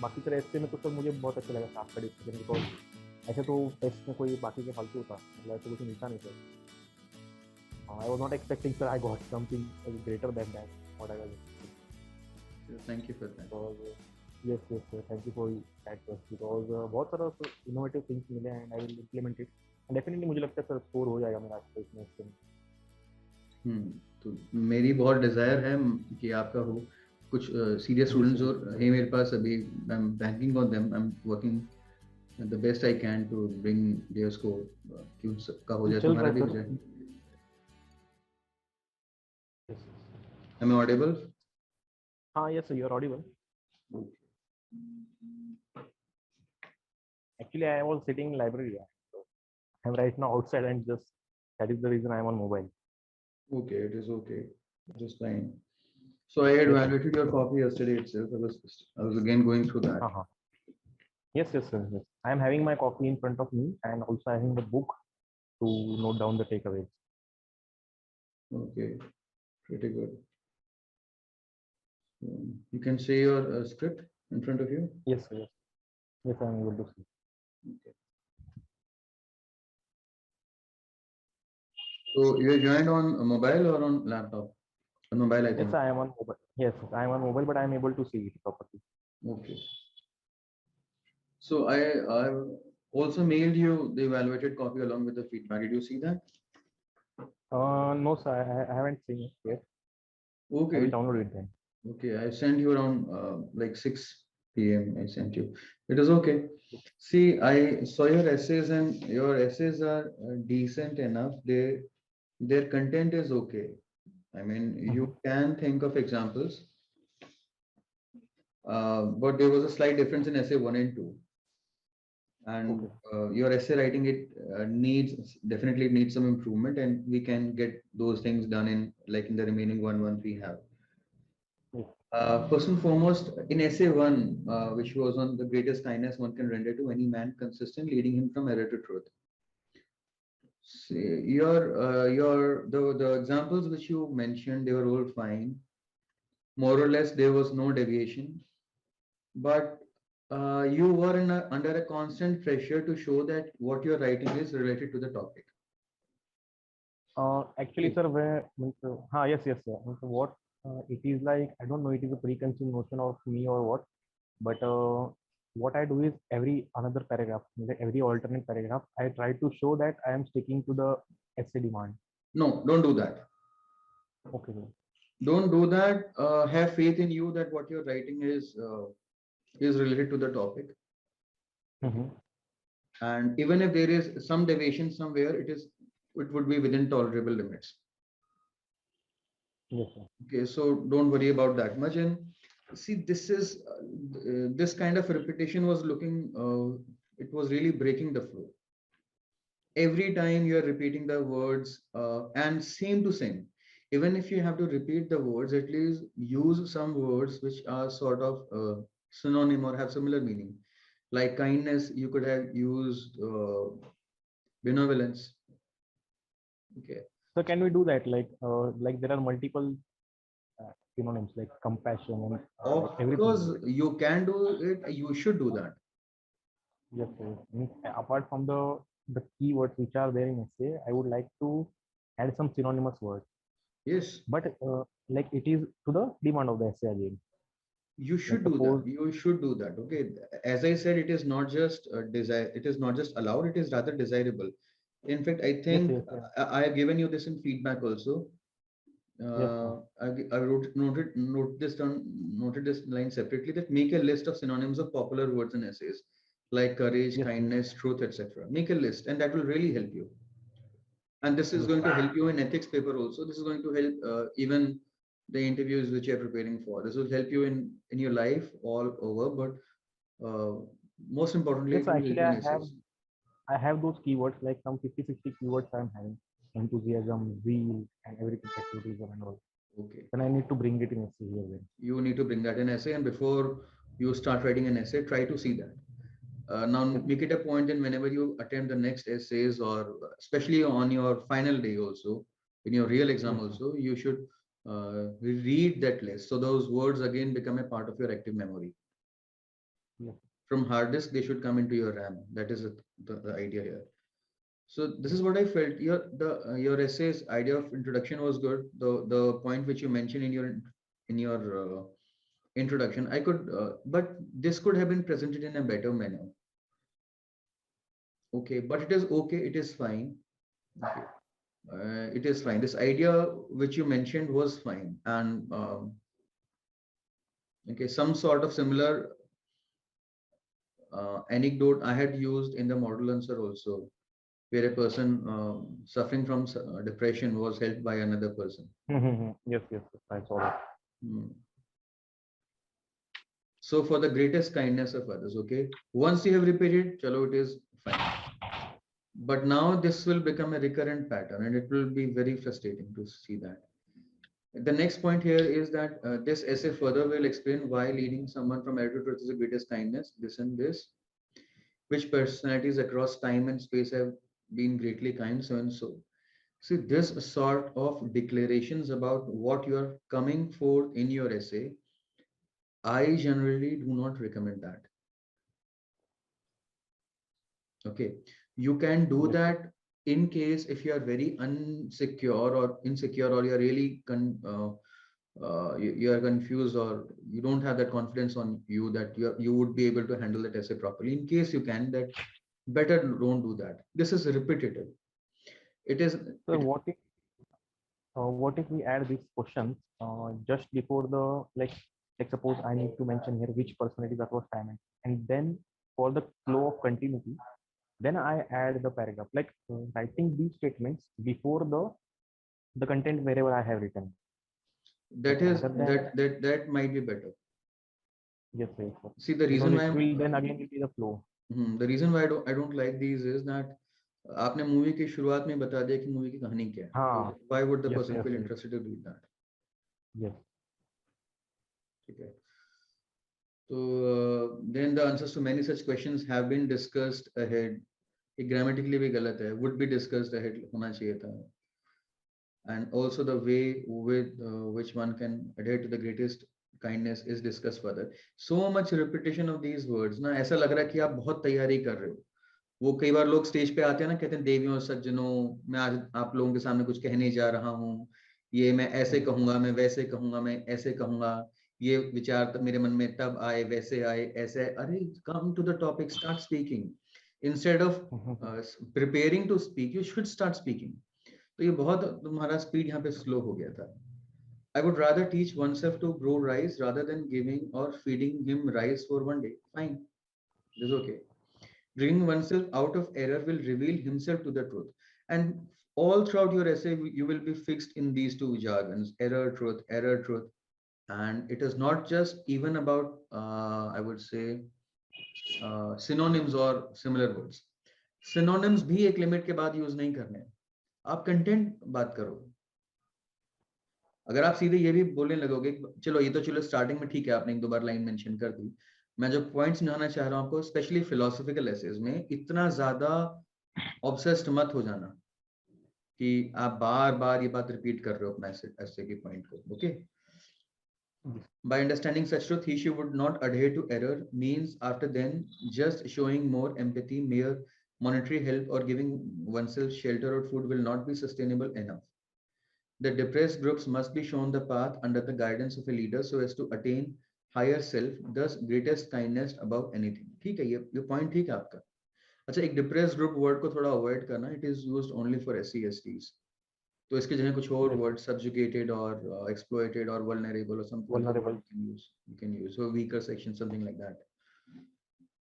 बाकी तरह ऐसे में तो सर मुझे बहुत अच्छा लगा आपका डिस्कशन, बिकॉज ऐसे तो टेस्ट में कोई बाकी के फालतू होता, मतलब ऐसे कुछ मिलता नहीं sir. I was not expecting sir, I got something greater than that what I was expecting. So thank you for that. Because yes yes sir, thank you for that trust, because बहुत सारा innovative things मिले हैं and I will implement it. Definitely मुझे लगता है sir score हो जाएगा मेरा आज इसमें। तो मेरी बहुत डिजायर है कि आपका हो। कुछ सीरियस जी स्टूडेंट्स सर। और है मेरे पास अभी, I am banking on them, I am working the best I can to bring their score, कि उन सबका हो जाए, चल रहा तुम्हारा है भी हो सर। जाए। Yes. Am I audible? हाँ yes sir, you are audible. Actually, I was sitting in library. Yeah. So I'm right now outside and just that is the reason I'm on mobile. Okay, it is okay, just fine. So I had Yes, sir. evaluated your copy yesterday itself. I was again going through that. Uh-huh. Yes, yes, sir. Yes. I am having my copy in front of me and also having the book to note down the takeaways. Okay, pretty good. You can say your script in front of you. Yes, sir. Yes, yes, I'm able to see. Okay. So you joined on a mobile or on laptop? On mobile, I Yes, think. I am on mobile. Yes, I am on mobile, but I am able to see it properly. Okay. So I also mailed you the evaluated copy along with the feedback. Did you see that? No, sir, I haven't seen it yet. I will Okay. download it then. Okay. I sent you around like 6 p.m. I sent you. It is okay. See, I saw your essays and your essays are decent enough. Their content is okay. I mean, you Mm-hmm. can think of examples, but there was a slight difference in essay 1 and 2. And Okay. your essay writing, it needs definitely needs some improvement, and we can get those things done in like in the remaining one once we have. Yes. First and foremost, in essay one, which was on the greatest kindness one can render to any man, consistent, leading him from error to truth. See, the examples which you mentioned, they were all fine. More or less, there was no deviation, but you were under a constant pressure to show that what you're writing is related to the topic. Actually, Okay. sir, where means, yes, yes, sir. Means what it is like, I don't know, it is a preconceived notion of me or what, but what I do is every another paragraph, like every alternate paragraph, I try to show that I am sticking to the essay demand. No, don't do that. Okay, sir. Don't do that. Have faith in you that what you're writing is related to the topic. Okay. Mm-hmm. And even if there is some deviation somewhere, it would be within tolerable limits. Yes, sir. Okay, so don't worry about that much. And see, this kind of repetition was it was really breaking the flow. Every time you are repeating the words and same to same, even if you have to repeat the words, at least use some words which are sort of synonym or have similar meaning. Like kindness, you could have used benevolence. Okay. So can we do that? Like there are multiple synonyms like compassion and like Of everything. course, you can do it. You should do that. Yes, sir. Means, apart from the keywords which are there in essay, I would like to add some synonymous words, Yes, but like it is to the demand of the essay again. you Like should do that. suppose. You should do that. Okay. As I said, it is not just desire. It is not just allowed. It is rather desirable. In fact, I Yes, think yes, sir. I have given you this in feedback also. Yes, sir. I noted this line separately, that make a list of synonyms of popular words and essays like courage, Yes, sir. kindness, truth, etc. Make a list, and that will really help you. And this is Yes, going to sir. help you in ethics paper also. This is going to help even the interviews which you're preparing for. This will help you in your life all over, but most importantly, Yes, it sir. will help Actually, you in essays. I have those keywords like some 50, 60 keywords I'm having: enthusiasm, zeal, and everything, patriotism and all. Okay. Then I need to bring it in essay here then. You need to bring that in essay, and before you start writing an essay, try to see that. Now Yes, make it a point, and whenever you attend the next essays, or especially on your final day also, in your real exam yes, sir. also, you should read that list. So those words again become a part of your active memory. Yes. From hard disk, they should come into your RAM. That is the idea here. So this is what I felt. Your essay's idea of introduction was good. The point which you mentioned in your introduction, I could, but this could have been presented in a better manner. Okay, but it is okay. It is fine. Okay. It is fine. This idea which you mentioned was fine, and okay, some sort of similar anecdote I had used in the model answer also, where a person suffering from depression was helped by another person. Yes, yes, yes, I saw that. Hmm. So for the greatest kindness of others, okay. Once you have repeated, chalo, it is fine. But now this will become a recurrent pattern, and it will be very frustrating to see that. The next point here is that this essay further will explain why leading someone from error to truth is the greatest kindness. This and this, which personalities across time and space have been greatly kind, so and so. See, this sort of declarations about what you are coming forth in your essay, I generally do not recommend that. Okay, you can do Yes. that in case if you are very unsecure or insecure, or you're really you are confused, or you don't have that confidence on you that you would be able to handle that essay properly. In case you can, that better don't do that. This is repetitive. It is So it. what if we add these questions just before the like suppose I need to mention here which personality that was time, and then for the flow of continuity, then I add the paragraph, like writing these statements before the content wherever I have written. But That is rather than that might be better. yes, yes, yes. See, the Because reason why it will then again will be the flow. the reason why I don't like these is that आपने movie की शुरुआत में बता दिया कि movie की कहानी क्या है, तो हाँ, why would the yes, person yes, feel yes, interested to read that? yes. ठीक है. So then the answers to many such questions have been discussed ahead. ये grammatically भी गलत है, would be discussed ahead होना चाहिए था. And also the way with which one can adhere to the greatest kindness is discussed further. So much repetition of these words ना, ऐसा लग रहा है कि आप बहुत तैयारी कर रहे हो. वो कई बार लोग स्टेज पे आते हैं ना, कहते हैं देवियों सज्जनों, मैं आज आप लोगों के सामने कुछ कहने जा रहा हूँ, ये मैं ऐसे कहूंगा, मैं वैसे कहूंगा, मैं ऐसे कहूंगा, ये विचार मेरे मन में तब आए, वैसे आए, ऐसे. अरे come to the topic, start speaking. Instead of preparing to speak, you should start speaking. तो ये बहुत तुम्हारा स्पीड यहाँ पे स्लो हो गया था. I would rather teach oneself to grow rice rather than giving or feeding him rice for one day. Fine, this is okay. Bringing oneself out of error will reveal himself to the truth. And all throughout your essay, you will be fixed in these two jargons: error, truth, error, truth. And it is not just even about, I would say, synonyms or similar words. Synonyms भी एक limit के बाद use नहीं करने. आप content बात करो. अगर आप सीधे ये भी बोलने लगोगे, चलो ये तो चलो स्टार्टिंग में ठीक है, आपने एक दो बार लाइन मेंशन कर दी, मैं जो पॉइंट समझाना चाह रहा हूँ आपको, स्पेशली फिलोसॉफिकल एसेज में इतना ज्यादा ऑब्सेस्ड मत हो जाना कि आप बार बार ये बात रिपीट कर रहे हो अपना ऐसे की पॉइंट को. Okay. By understanding such truth, he would not adhere to error means after then just showing more empathy, mere monetary help or giving oneself shelter or food will not be sustainable enough. The depressed groups must be shown the path under the guidance of a leader so as to attain higher self, thus greatest kindness above anything. ठीक है, ये point ठीक है आपका. अच्छा, एक depressed group word को थोड़ा अवॉइड करना. It is used only for SC/STs. तो इसके जगह कुछ और Yes, वर्ड, सब्जुगेटेड और एक्सप्लॉइटेड और वल्नरेबल और some other word vulnerable. you can use. So weaker section, something like that.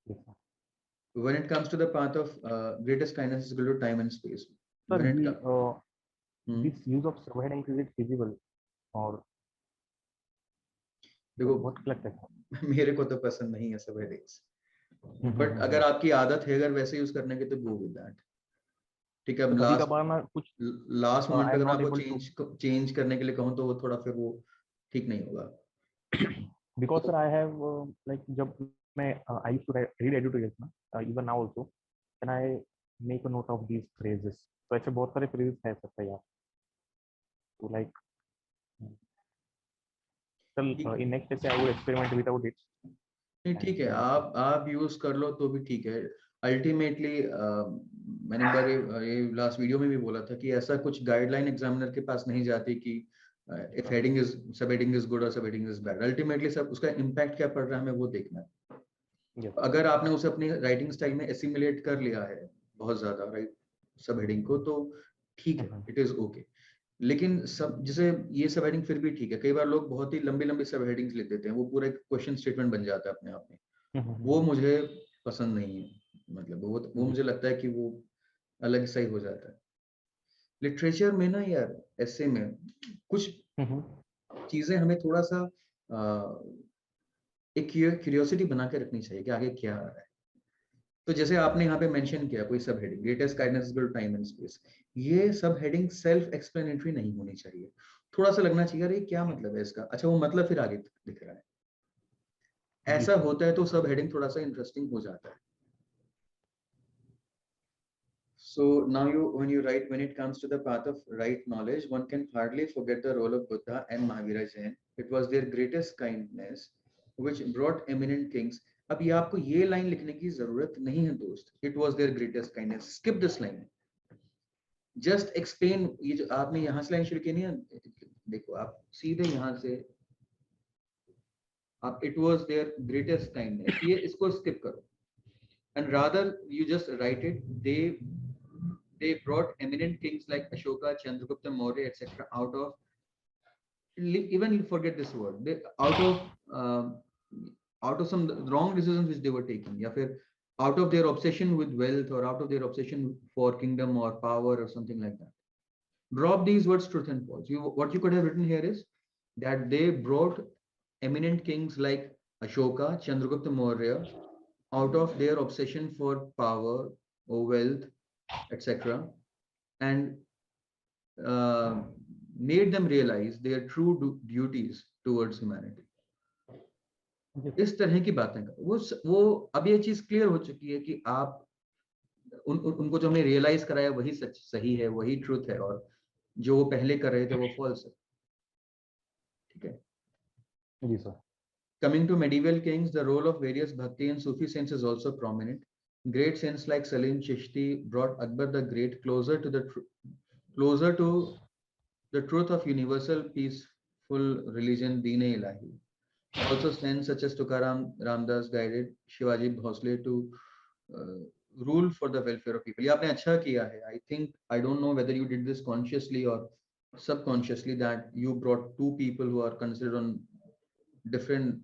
Yes. When it comes to the path of greatest kindness is equal to time and space. Sir, When it the hmm, this use of subheadings, is it feasible or देखो what लगता है? मेरे को तो पसंद नहीं है सब headaches. बट अगर आपकी आदत है अगर वैसे यूज करने की, तो गो विद दैट. ठीक है. तो कभी लास्ट कभार ना कुछ लास्ट मोमेंट आई पे एम अगर मैं नॉट आपको एबल टू, चेंज करने के लिए कहूँ, तो वो थोड़ा फिर वो ठीक नहीं होगा. बिकॉज तो सर आई हैव लाइक जब मैं I used to read editorials ना, even now also, can I make a note of these phrases. तो ऐसे बहुत सारे फ्रेजेस है सकते हैं यार. तो लाइक चल इन नेक्स्ट ऐसे I would experiment without it. नहीं ठीक है, And आप यूज कर लो तो भी ठीक है। अल्टीमेटली मैंने एक बार ये लास्ट वीडियो में भी बोला था कि ऐसा कुछ गाइडलाइन एग्जामिनर के पास नहीं जाती कि इफ हेडिंग इज सब हेडिंग इज गुड और सब हेडिंग इज बैड। अल्टीमेटली सब उसका इम्पैक्ट क्या पड़ रहा है हमें वो देखना है। yes, अगर आपने उसे अपनी राइटिंग स्टाइल में एसिमुलेट कर लिया है बहुत ज्यादा राइट सब हेडिंग को, तो ठीक है, इट इज ओके। लेकिन सब जैसे ये सब हेडिंग फिर भी ठीक है, कई बार लोग बहुत ही लंबी लंबी सब हेडिंग्स लिख देते हैं, वो पूरा एक क्वेश्चन स्टेटमेंट बन जाता है अपने आप में। वो मुझे पसंद नहीं है, मतलब वो मुझे लगता है कि वो अलग ही सही हो जाता है। लिटरेचर में ना यार, ऐसे में कुछ चीजें हमें थोड़ा सा एक क्यूरियोसिटी बना के रखनी चाहिए कि आगे क्या आ रहा है। तो जैसे आपने यहाँ पे मेंशन किया कोई सब heading, greatest kindness is time and space, ये सब हेडिंग सेल्फ एक्सप्लेनेटरी नहीं होनी चाहिए। थोड़ा सा लगना चाहिए अरे क्या मतलब है इसका, अच्छा वो मतलब फिर आगे दिख रहा है। ऐसा होता है तो सब हेडिंग थोड़ा सा इंटरेस्टिंग हो जाता है। So now when you write, when it comes to the path of right knowledge, one can hardly forget the role of Buddha and Mahavira Jain. It was their greatest kindness which brought eminent kings. अब ये आपको ये line लिखने की जरूरत नहीं है दोस्त, it was their greatest kindness, skip this line, just explain। ये जो आपने यहाँ से लाइन शुरू की नहीं है, देखो आप सीधे यहाँ से आप it was their greatest kindness, ये इसको skip करो, and rather you just write it, they brought eminent kings like Ashoka, Chandragupta Maurya, etc. out of, even forget this word, they out of some wrong decisions which they were taking, या फिर out of their obsession with wealth or out of their obsession for kingdom or power or something like that. Drop these words truth and false. What you could have written here is that they brought eminent kings like Ashoka, Chandragupta Maurya out of their obsession for power or wealth, etc., and made them realize their true duties towards humanity. इस तरह की बातें कर वो अब ये चीज clear हो चुकी है कि आप उनको जो हमने रियलाइज कराया वही सच सही है, वही ट्रूथ है, और जो वो पहले कर रहे थे वो फॉल्स है। ठीक है जी sir. Coming to medieval kings, the role of various Bhakti and Sufi saints is also prominent. Great saints like Salim Chishti brought Akbar the Great closer to the truth of universal peaceful religion, Deen-e-Ilahi. Also, saints such as Tukaram Ramdas guided Shivaji Bhosle to rule for the welfare of people. ये आपने अच्छा किया है. I think, I don't know whether you did this consciously or subconsciously, that you brought two people who are considered on different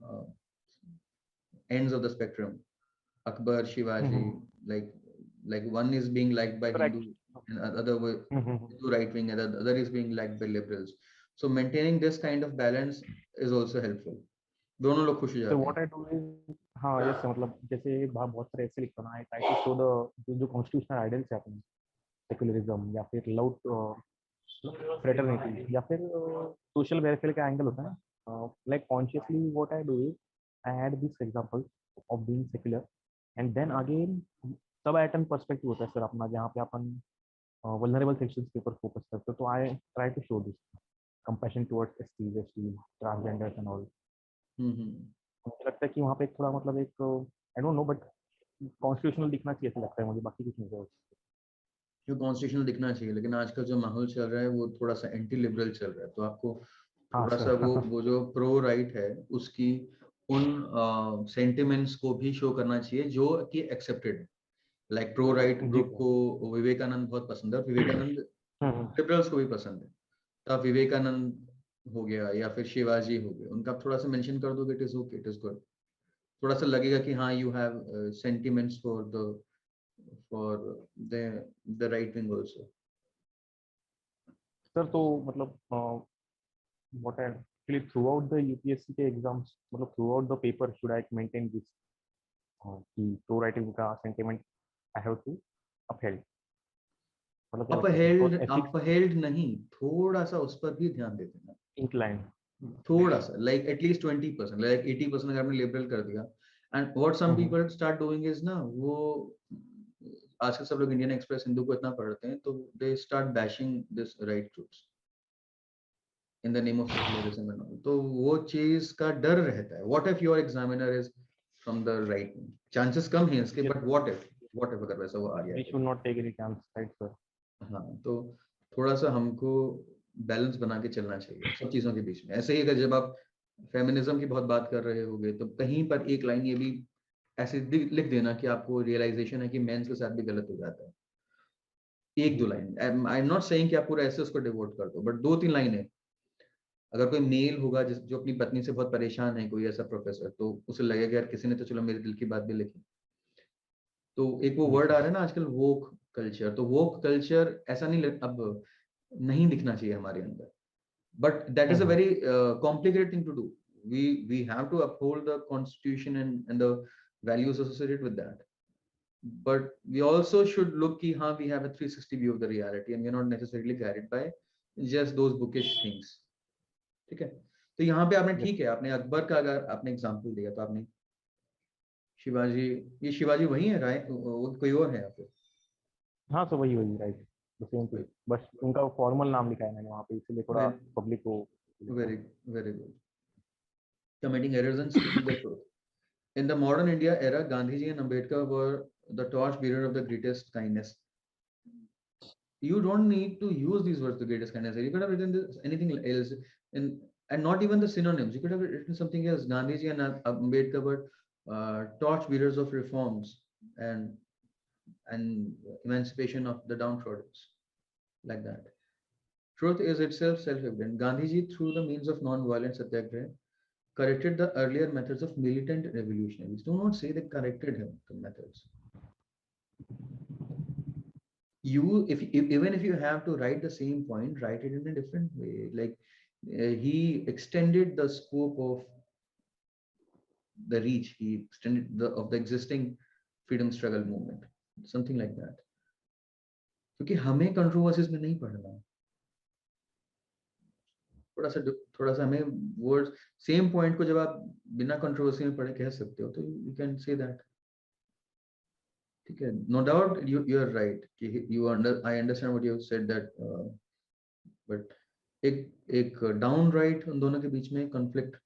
ends of the spectrum. Akbar, Shivaji, like one is being liked by Correct. Hindu and other Hindu right wing, and the other is being liked by liberals. So maintaining this kind of balance is also helpful. दोनों लोग खुश हो So जाते what हैं। I do is, हाँ जैसे मतलब जैसे बहुत सारे ऐसे लिखता ना, I try to show the जो constitutional ideals है अपने, सेकुलरिज्म या फिर लव फ्रेटर्निटी या फिर सोशल वेलफेयर का एंगल होता है ना, like consciously what I do is I add this example of being secular and then again सब एटम पर्सपेक्टिव होता है सर अपना, जहाँ पे अपन वल्नरेबल सेक्शंस के ऊपर फोकस करते हैं। तो I try to show this compassion towards ST ST transgenders and all. मुझे लगता है कि वहाँ पे एक थोड़ा मतलब एक I don't know but constitutional दिखना चाहिए, ऐसा लगता है मुझे, बाकी कुछ नहीं है। जो कॉन्स्टिट्यूशनल दिखना चाहिए, लेकिन आजकल जो माहौल चल रहा है वो थोड़ा सा एंटी लिबरल चल रहा है, तो आपको हाँ थोड़ा सा सर। वो जो प्रो राइट है उसकी उन सेंटिमेंट्स को भी शो करना चाहिए जो कि एक्सेप्टेड है। लाइक प्रो राइट जी ग्रुप को विवेकानंद बहुत पसंद है, और विवेकानंद सर। लिबरल्स को भी पसंद है। तो आप विवेकानंद हो गया या फिर शिवाजी हो गए, उनका थोड़ा सा मेंशन कर दोगे, it is okay, it is good. थोड़ा सा लगेगा कि हाँ you have sentiments for the right wing also. Sir तो मतलब what I actually throughout the UPSC के एग्जाम्स, मतलब throughout the paper should I maintain this कि प्रो राइटिंग का sentiment I have to upheld, मतलब क्या लगता है सर, बिकॉज एथिक्स अपहेल्ड नहीं, थोड़ा सा उस पर भी ध्यान देते हैं, इंक्लाइन। थोड़ा सा, लाइक एटलीस्ट 20%, लाइक 80% अगर आपने लिबरल कर दिया। And what some people start doing is ना, वो आजकल सब लोग इंडियन एक्सप्रेस हिंदू को इतना पढ़ते हैं, तो they start bashing this right truths in the name of secularism and all. तो वो चीज का डर रहता है। What if your examiner is from the right wing. Chances कम हैं इसके, Yes, but what if अगर वैसा वो आ गया we तो? should not take any chance, right, sir? हाँ, तो थोड़ा सा हमको बैलेंस बना के चलना चाहिए सब चीजों के बीच में। ऐसे ही अगर जब आप फेमिनिज्म की बहुत बात कर रहे होगे तो कहीं पर एक लाइन ये भी ऐसे लिख देना कि आपको रियलाइजेशन है कि मेंस के साथ भी गलत हो जाता है। एक दो line, I am not saying कि आप पूरा ऐसे उसको डिवोट कर दो, बट दो तीन लाइनें। अगर कोई मेल होगा जो अपनी पत्नी से बहुत परेशान है, कोई ऐसा प्रोफेसर, तो उसे लगेगा यार किसी ने तो चलो मेरे दिल की बात भी लिखी। तो एक वो वर्ड आ रहा है ना आजकल, वोक कल्चर, तो वोक कल्चर ऐसा नहीं अब नहीं दिखना चाहिए हमारे अंदर, but that is a very complicated thing to do. we have to uphold the constitution and the values associated with that, but we also should look ki हाँ we have a 360 view of the reality and we are not necessarily guided by just those bookish things। ठीक है, तो यहाँ पे आपने ठीक है, आपने अकबर का अगर आपने एग्जांपल दिया, तो आपने शिवाजी, ये शिवाजी वही है राय, वो कोई और है यहाँ पे? हाँ, तो वही वही राइट, द सेम थिंग, बस उनका फॉर्मल नाम लिखा है मैंने वहाँ पे, इसलिए थोड़ा पब्लिक को। Very very good. Committing errors and speaking the truth. In the modern India era, Gandhiji and Ambedkar were the torch bearer of the greatest kindness. You don't need to use these words, the greatest kindness. You could have written this, anything else, and not even the synonyms. You could have written something else. Gandhiji and Ambedkar were torch bearers of reforms and emancipation of the downtrodden, like that. Truth is itself self-evident. Gandhiji, through the means of non-violent satyagraha, corrected the earlier methods of militant revolutionaries. Do not say they corrected him, the methods. You, even if you have to write the same point, write it in a different way. Like he extended the scope of the reach. He extended of the existing freedom struggle movement, something like that. क्योंकि हमें controversies में नहीं पढ़ना, थोड़ा सा हमें words same point को जब आप बिना कंट्रोवर्सी में पढ़े कह सकते हो, तो यू कैन से दैट। ठीक है, no doubt you are right कि you I understand what you said that, but एक डाउन राइट उन दोनों के बीच में कॉन्फ्लिक्ट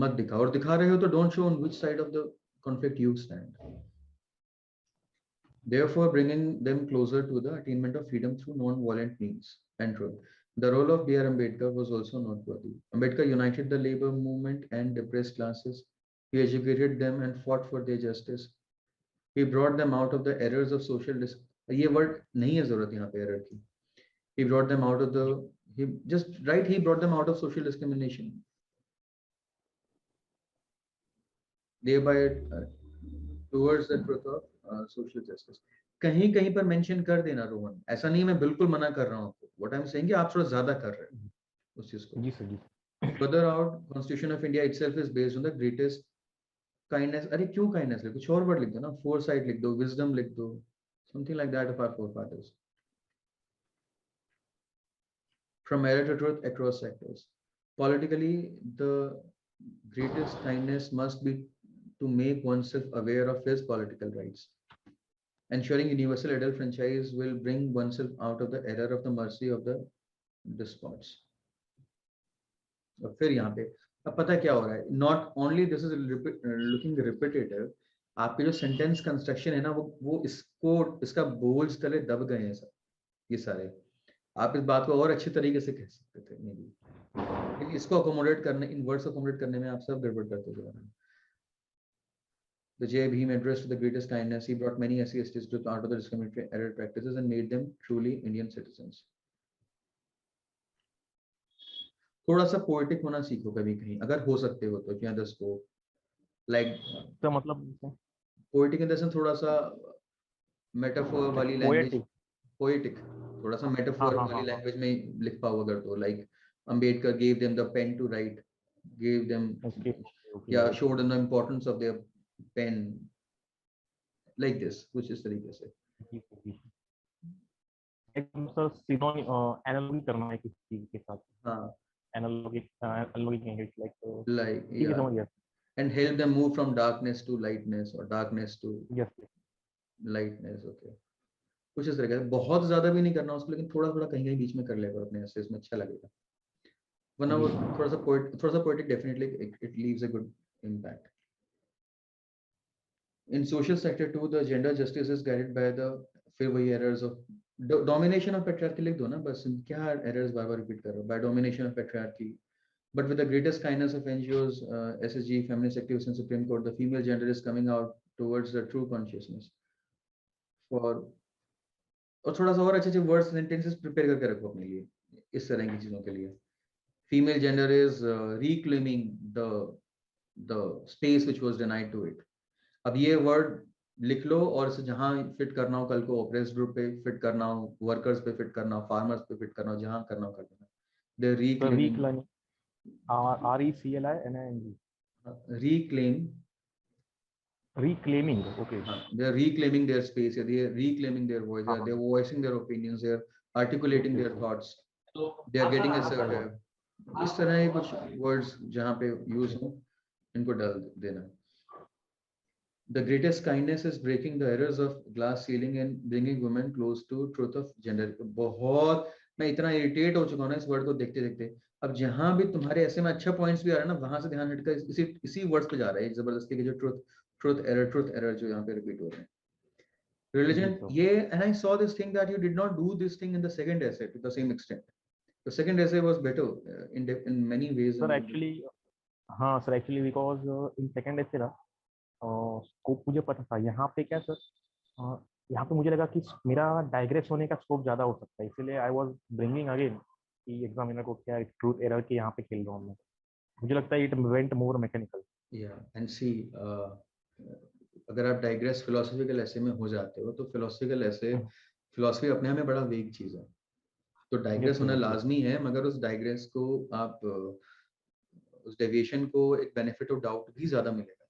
मत दिखाओ, और दिखा रहे हो तो don't show on which side of the conflict you stand. Therefore, bringing them closer to the attainment of freedom through non-violent means and truth. The role of B.R. Ambedkar was also noteworthy. Ambedkar united the labor movement and depressed classes. He educated them and fought for their justice. He brought them out of the errors of social ये word नहीं है जरूरत यहाँ पे error की. He brought them out of the, he just right, he brought them out of social discrimination, thereby towards the truth of social justice. कहीं कहीं पर मेंशन कर देना रोहन, ऐसा नहीं मैं बिल्कुल मना कर रहा हूँ आपको, व्हाट आई एम सेइंग कि आप थोड़ा ज्यादा कर रहे हैं उस चीज को। जी sir, ji. Further out, Constitution of India itself is based on the greatest kindness. अरे क्यों kindness लिखो, कुछ और वर्ड लिख दो ना, foresight लिख दो, wisdom लिख दो, something like that of our forefathers. From error to truth across sectors. Politically, the greatest kindness must be to make oneself aware of his political rights. Ensuring universal adult franchise will bring oneself out of the error of the mercy of the despots. और फिर यहाँ पे अब पता क्या हो रहा है, not only this is looking repetitive, आपके जो सेंटेंस कंस्ट्रक्शन है ना, वो इसका बोझ तले दब गए हैं सब ये सारे। आप इस बात को और अच्छे तरीके से कह सकते थे मे बी, लेकिन इसको अकोमोडेट करने, इन वर्ड्स को अकोमोडेट करने में आप सब गड़बड़ करते थे। The Jai Bhim addressed to the greatest kindness. He brought many SCSTs to out of the discriminatory error practices and made them truly Indian citizens. थोड़ा सा पोएटिक होना सीखो कभी कहीं, अगर हो सकते हो तो, क्या दस को लाइक तो मतलब पोएटिक इन द सेंस थोड़ा सा मेटाफोर वाली लैंग्वेज, पोएटिक थोड़ा सा मेटाफोर वाली लैंग्वेज में लिख पाओ अगर तो, like Ambedkar gave them the pen to write, gave them yeah, showed them the importance of their pen, like this, कुछ इस तरीके से। एकदम सर एनालॉजी करना है किसी चीज के साथ। हाँ, एनालॉजी इंग्लिश like ठीक है, समझ गया। and help them move from darkness to lightness or darkness to lightness। okay, कुछ इस तरह का, बहुत ज्यादा भी नहीं करना उसको, लेकिन थोड़ा थोड़ा कहीं कहीं बीच में कर लेगा अपने ऐसे, इसमें अच्छा लगेगा, वरना वो थोड़ा सा poetic definitely it leaves a good impact. In social sector too, the gender justice is guided by the फिर वही errors of domination of patriarchy लिख दो ना बस, क्या errors बार बार repeat कर रहे हो, by domination of patriarchy. But with the greatest kindness of NGOs, SSG, feminist activists and Supreme Court, the female gender is coming out towards the true consciousness. For और थोड़ा सा और अच्छे अच्छे वर्ड्स सेंटेंसेस प्रिपेयर करके रखो अपने लिए इस तरह की चीजों के लिए. Female gender is reclaiming the space which was denied to it. अब ये वर्ड लिख लो और इसे जहां फिट करना हो, कल को ऑपरेस ग्रुप पे फिट करना हो, वर्कर्स पे फिट करना हो, फार्मर्स पे फिट करना हो, जहां करना हो कर देना. दे So reclaiming, reclaiming, RECLINING. reclaim, Reclaiming. Okay. they are reclaiming their space, they are reclaiming their voice, they are voicing their opinions, they are articulating their thoughts, they are getting assertive. इस तरह के कुछ words जहां पे use हो इनको डाल देना. The greatest kindness is breaking the errors of glass ceiling and bringing women close to truth of gender. बहुत मैं इतना इरिटेट हो चुका हूँ ना इस वर्ड को देखते देखते. अब जहां भी तुम्हारे ऐसे में अच्छा पॉइंट्स भी आ रहा है ना, वहां से ध्यान हटकर इसी वर्ड्स पे जा रहा है जबरदस्ती के, जो ट्रुथ एरर जो यहाँ पे रिपीट हो रहे हैं. Religion, yeah, and I saw this thing that you did not do this thing in the second essay to the same extent. The second essay was better in many ways. Sir, actually, हाँ sir, actually because in second essay ना scope मुझे पता था. यहाँ पे क्या sir, यहाँ पे मुझे लगा कि मेरा डाइग्रेस होने का स्कोप ज्यादा हो सकता है, इसलिए आई वाज ब्रिंगिंग अगेन कि एग्जामिनर को क्या ट्रूथ एरर के यहाँ पे खेल रहा हूँ मैं. मुझे लगता है इट वेंट मोर मैकेनिकल. या एंड सी, अगर आप डाइग्रेस फिलोसॉफिकल ऐसे में हो जाते हो तो फिलोसॉफिकल ऐसे, फिलोसफी अपने आप में बड़ा वेग चीज है, तो डाइग्रेस होना लाजमी है, मगर उस डाइग्रेस को आप उस डेविएशन को एक बेनिफिट ऑफ डाउट भी ज्यादा मिलेगा,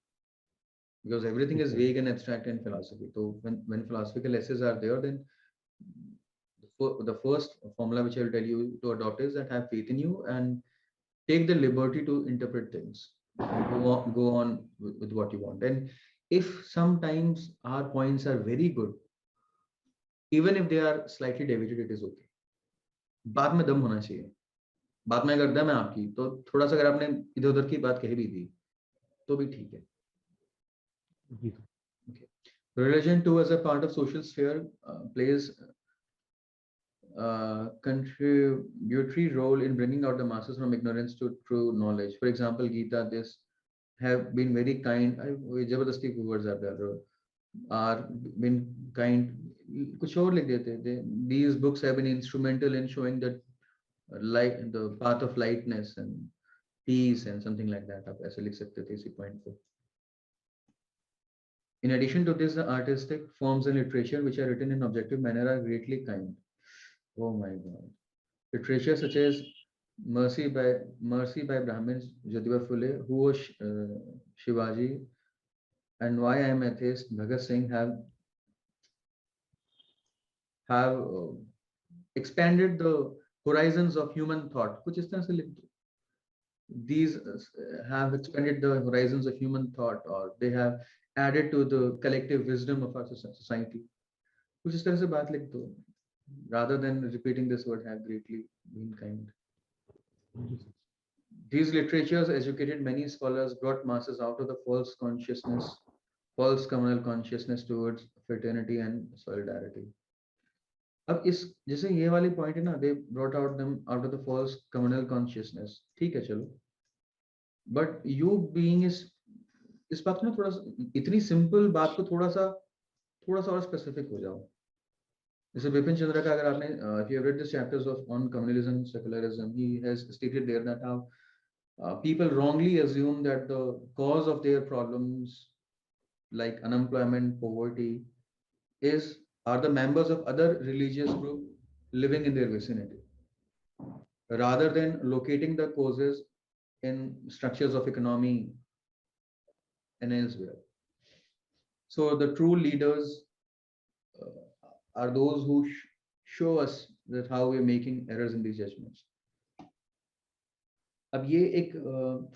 because everything is vague and abstract in philosophy. So when philosophical essays are there, then the first formula which I will tell you to adopt is that have faith in you and take the liberty to interpret things. Go on with what you want. And if sometimes our points are very good, even if they are slightly deviated, it is okay. बात में दम होना चाहिए. बात में अगर दम है आपकी, तो थोड़ा सा अगर आपने इधर उधर की बात कही भी थी तो भी ठीक है. Okay. Religion too, as a part of social sphere, plays contributory role in bringing out the masses from ignorance to true knowledge. For example, Gita, this have been very kind. जबरदस्ती words are been kind. कुछ और लिख देते थे. These books have been instrumental in showing that light, the path of lightness and peace and something like that. आप ऐसे लिख सकते थे इसी point पे. In addition to this, the artistic forms and literature which are written in objective manner are greatly kind. Oh my God! Literature such as Mercy by Brahmins, Jyotiba Phule, Who Was Shivaji, and Why I Am Atheist, Bhagat Singh have expanded the horizons of human thought. कुछ इस तरह से लिख दो. These have expanded the horizons of human thought, or they have added to the collective wisdom of our society. कुछ इस तरह से बात लिख दो, rather than repeating this word have greatly been kind. These literatures educated many scholars, brought masses out of the false consciousness, false communal consciousness towards fraternity and solidarity. अब इस जैसे ये वाली पॉइंट है ना, they brought out them out of the false communal consciousness. ठीक है चलो, but you being इस बात में थोड़ा सा, इतनी सिंपल बात को थोड़ा सा और स्पेसिफिक हो जाओ. जैसे बिपिन चंद्र का अगर आपने if you have read the chapters of on communalism, secularism, he has stated there that how people wrongly assume that the cause of their problems like unemployment, poverty are the members of other religious group living in their vicinity, rather than locating the causes in structures of economy and elsewhere. So the true leaders are those who show us that how we are making errors in these judgments. अब ये एक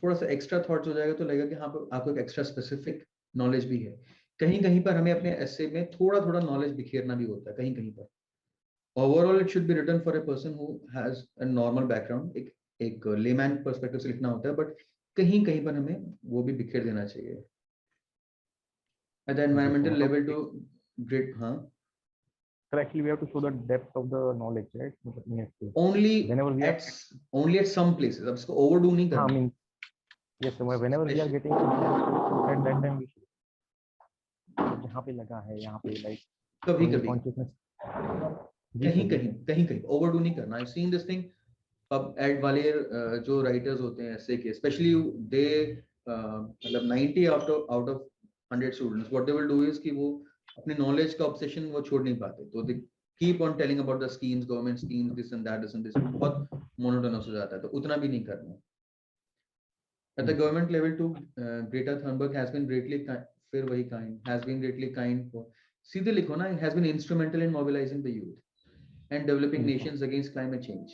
थोड़ा सा extra thoughts हो जाएगा तो लगेगा कि हाँ आपको एक एक्स्ट्रा स्पेसिफिक नॉलेज भी है. कहीं कहीं पर हमें अपने एसे में थोड़ा थोड़ा नॉलेज बिखेरना भी होता है कहीं कहीं पर. Overall it should be written for a person who has a normal background, एक लेमैन पर्सपेक्टिव से लिखना होता है, बट कहीं कहीं पर हमें वो भी बिखेर देना चाहिए. at the environmental level to great, huh? So actually we have to show the depth of the knowledge, right? Only whenever we at only at some places. अब इसको overdo नहीं I करना. mean, yes, so whenever we are getting at that time we should जहाँ पे लगा है यहाँ पे like कभी कभी consciousness कहीं overdo नहीं करना. I've seen this thing. अब एड वाले जो राइटर्स होते हैं ऐसे के स्पेशली दे मतलब 90 out of 100 students what they will do is कि वो अपने नॉलेज का ऑब्सेशन वो छोड़ नहीं पाते, तो they keep on telling about the schemes, government schemes, this and this, बहुत मोनोटोनस हो जाता है, तो उतना भी नहीं करना. At the government level to Greta Thunberg has been greatly फिर वही kind has been greatly kind for, सीधे लिखो ना, has been instrumental in mobilising the youth and developing nations against climate change.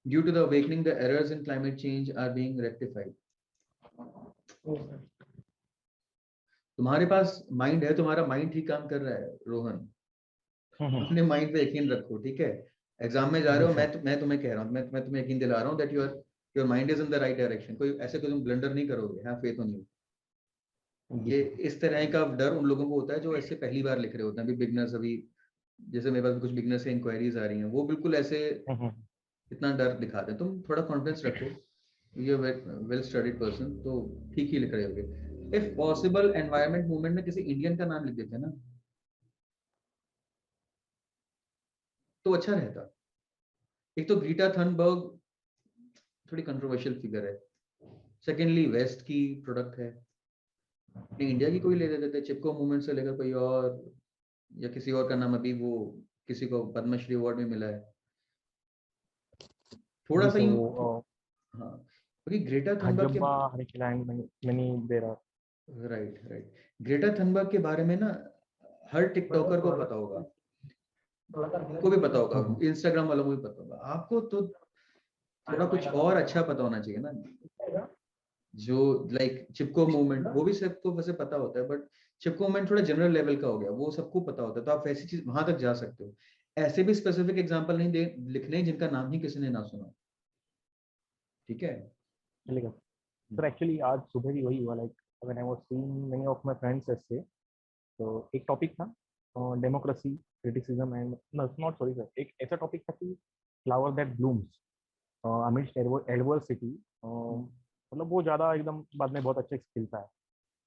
Due to the awakening, the errors in climate change are being rectified. तुम्हारे पास mind है, तुम्हारा mind ठीक काम कर रहा है रोहन. अपने माइंड पे यकीन रखो, ठीक है. एग्जाम में जा रहे हो, मैं तुम्हें कह रहा हूँ, मैं तुम्हें यकीन दिला रहा हूँ that your mind is in the right direction. कोई ऐसे कोई तुम ब्लंडर नहीं करोगे. Have faith on you. ये इस तरह का डर उन लोगों को होता है जो ऐसे पहली बार लिख रहे होते हैं. अभी बिगनर्स, अभी जैसे मेरे पास कुछ बिगनर्स से इंक्वायरीज आ रही हैं, वो बिल्कुल ऐसे इतना डर दिखाते हैं. तुम थोड़ा कॉन्फिडेंस रखो, you are well studied person, तो ठीक ही लिख रहे होगे. इफ पॉसिबल एनवायरनमेंट मूवमेंट में किसी इंडियन का नाम लिख देते ना तो अच्छा रहता. एक तो ग्रीटा थर्नबर्ग थोड़ी कंट्रोवर्शियल फिगर है, सेकेंडली वेस्ट की प्रोडक्ट है. इंडिया की कोई ले देते थे, चिपको मूवमेंट से लेकर कोई और, या किसी और का नाम, अभी वो किसी को पद्मश्री अवार्ड में मिला है. थोड़ा सा यूं, हाँ, क्योंकि ग्रेटा थर्नबर्ग के राइट ग्रेटा थर्नबर्ग के बारे में ना हर टिकटॉकर को पता होगा, को भी पता होगा, इंस्टाग्राम वालों को भी पता होगा. आपको तो थोड़ा कुछ और अच्छा पता होना चाहिए ना. जो लाइक चिपको मूवमेंट, वो भी सबको वैसे पता होता है, बट चिपको मूवमेंट थोड़ा जनरल लेवल का हो गया, वो सबको पता होता है, तो आप वैसी चीज वहां तक जा सकते हो. ऐसे भी स्पेसिफिक एग्जांपल नहीं दे लिखने जिनका नाम ही किसी ने ना सुना. ठीक है. चलेगा सर. एक्चुअली आज सुबह भी वही हुआ, like when I was seeing many of my friends ऐसे, तो एक टॉपिक था democracy, criticism and not sorry sir, एक ऐसा टॉपिक था कि flower that blooms amidst adversity, मतलब वो ज़्यादा एकदम बाद में बहुत अच्छा स्किल था.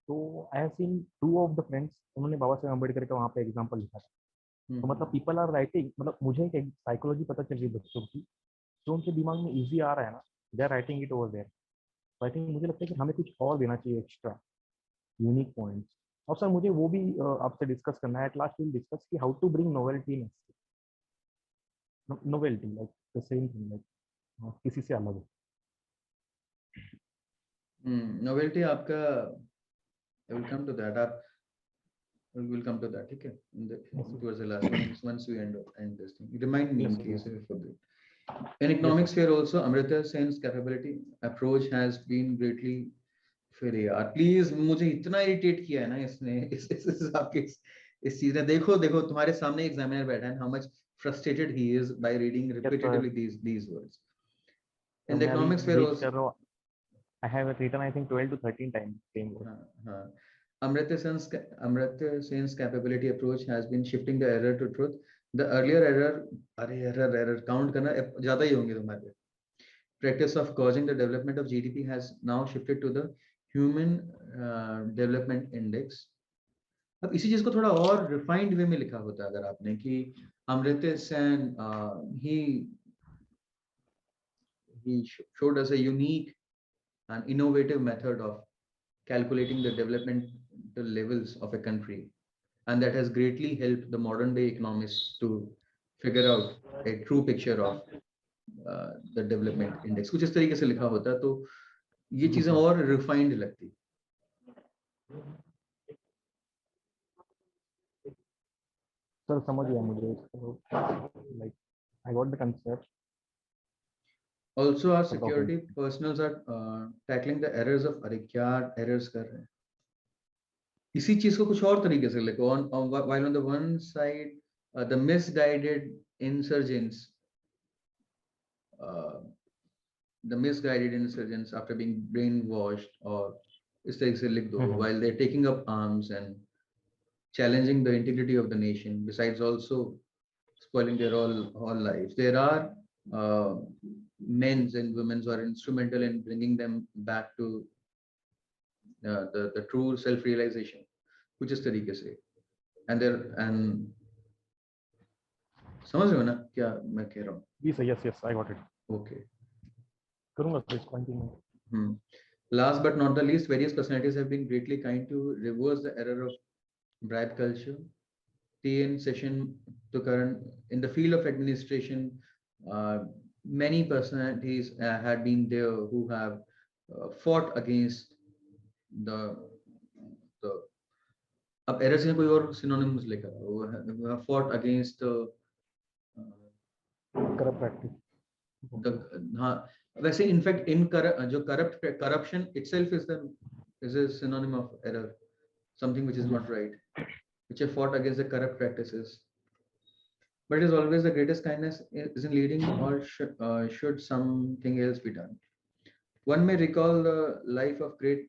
तो आई have scene two of the friends, उन्होंने बाबा साहेब अम्बेडकर का वहाँ पे एग्जाम्पल लिखा था. तो मतलब पीपल आर राइटिंग, मतलब मुझे एक साइकोलॉजी पता चल रही है बच्चों की, जो उनके दिमाग में ईजी आ रहा है ना, they are writing it over there. I think मुझे लगता है कि हमें कुछ और देना चाहिए एक्स्ट्रा यूनिक पॉइंट्स. और सर मुझे वो भी आपसे डिस्कस करना है. एट लास्ट विल डिस्कस कि how to bring novelty in novelty, like the same thing, like किसी से अलग. नोवेल्टी आपका, I will come to that. We'll come to that. ठीक है. Towards the last one, once we end this thing. Remind me in case I forget. In economics fair also, Amrita Sen's capability approach has been greatly. फिर यार please, मुझे इतना irritate किया है ना इसने, इस आपके इस चीज ने. देखो तुम्हारे सामने एग्जामिनर बैठा है, how much frustrated he is by reading repetitively these words. In the economics fair also, I have written I think 12 to 13 times same word. Amrita Sen's capability approach has been shifting the error to truth. The earlier error count करना ज्यादा ही होंगे तुम्हारे. Practice of causing the development of GDP has now shifted to the Human Development Index. अब इसी चीज को थोड़ा और रिफाइंड वे में लिखा होता है अगर आपने, कि Amrita Sen he showed us a unique and innovative method of calculating the developmental levels of a country, and that has greatly helped the modern day economists to figure out a true picture of the development index. कुछ इस तरीके से लिखा होता है, तो ये चीजें और रिफाइंड लगती. सर समझ गया मुझे, like I got the concept. Also, our security personnel are tackling the errors of अरे क्या errors कर रहे हैं. इसी चीज को कुछ और तरीके से लिखो. While on the one side, the misguided insurgents, after being brainwashed or इस तरीके से लिख दो, हम्म, while they're taking up arms and challenging the integrity of the nation, besides also spoiling their all lives. There are men and women who are instrumental in bringing them back to the true self realization, कुछ इस तरीके से. And there and समझ रहे हो ना क्या मैं कह रहा हूँ? yes, I got it. Okay. करूंगा तो इस continue. Last but not the least, various personalities have been greatly kind to reverse the error of bribe culture. TN session to current in the field of administration, many personalities had been there who have fought against the अब errors में कोई और synonyms लेकर who have fought against Corrupt practice. the हाँ वैसे in fact जो corruption itself is a synonym of error, something which is not right, which have fought against the corrupt practices. But it is always the greatest kindness is in leading, or should something else be done? One may recall the life of great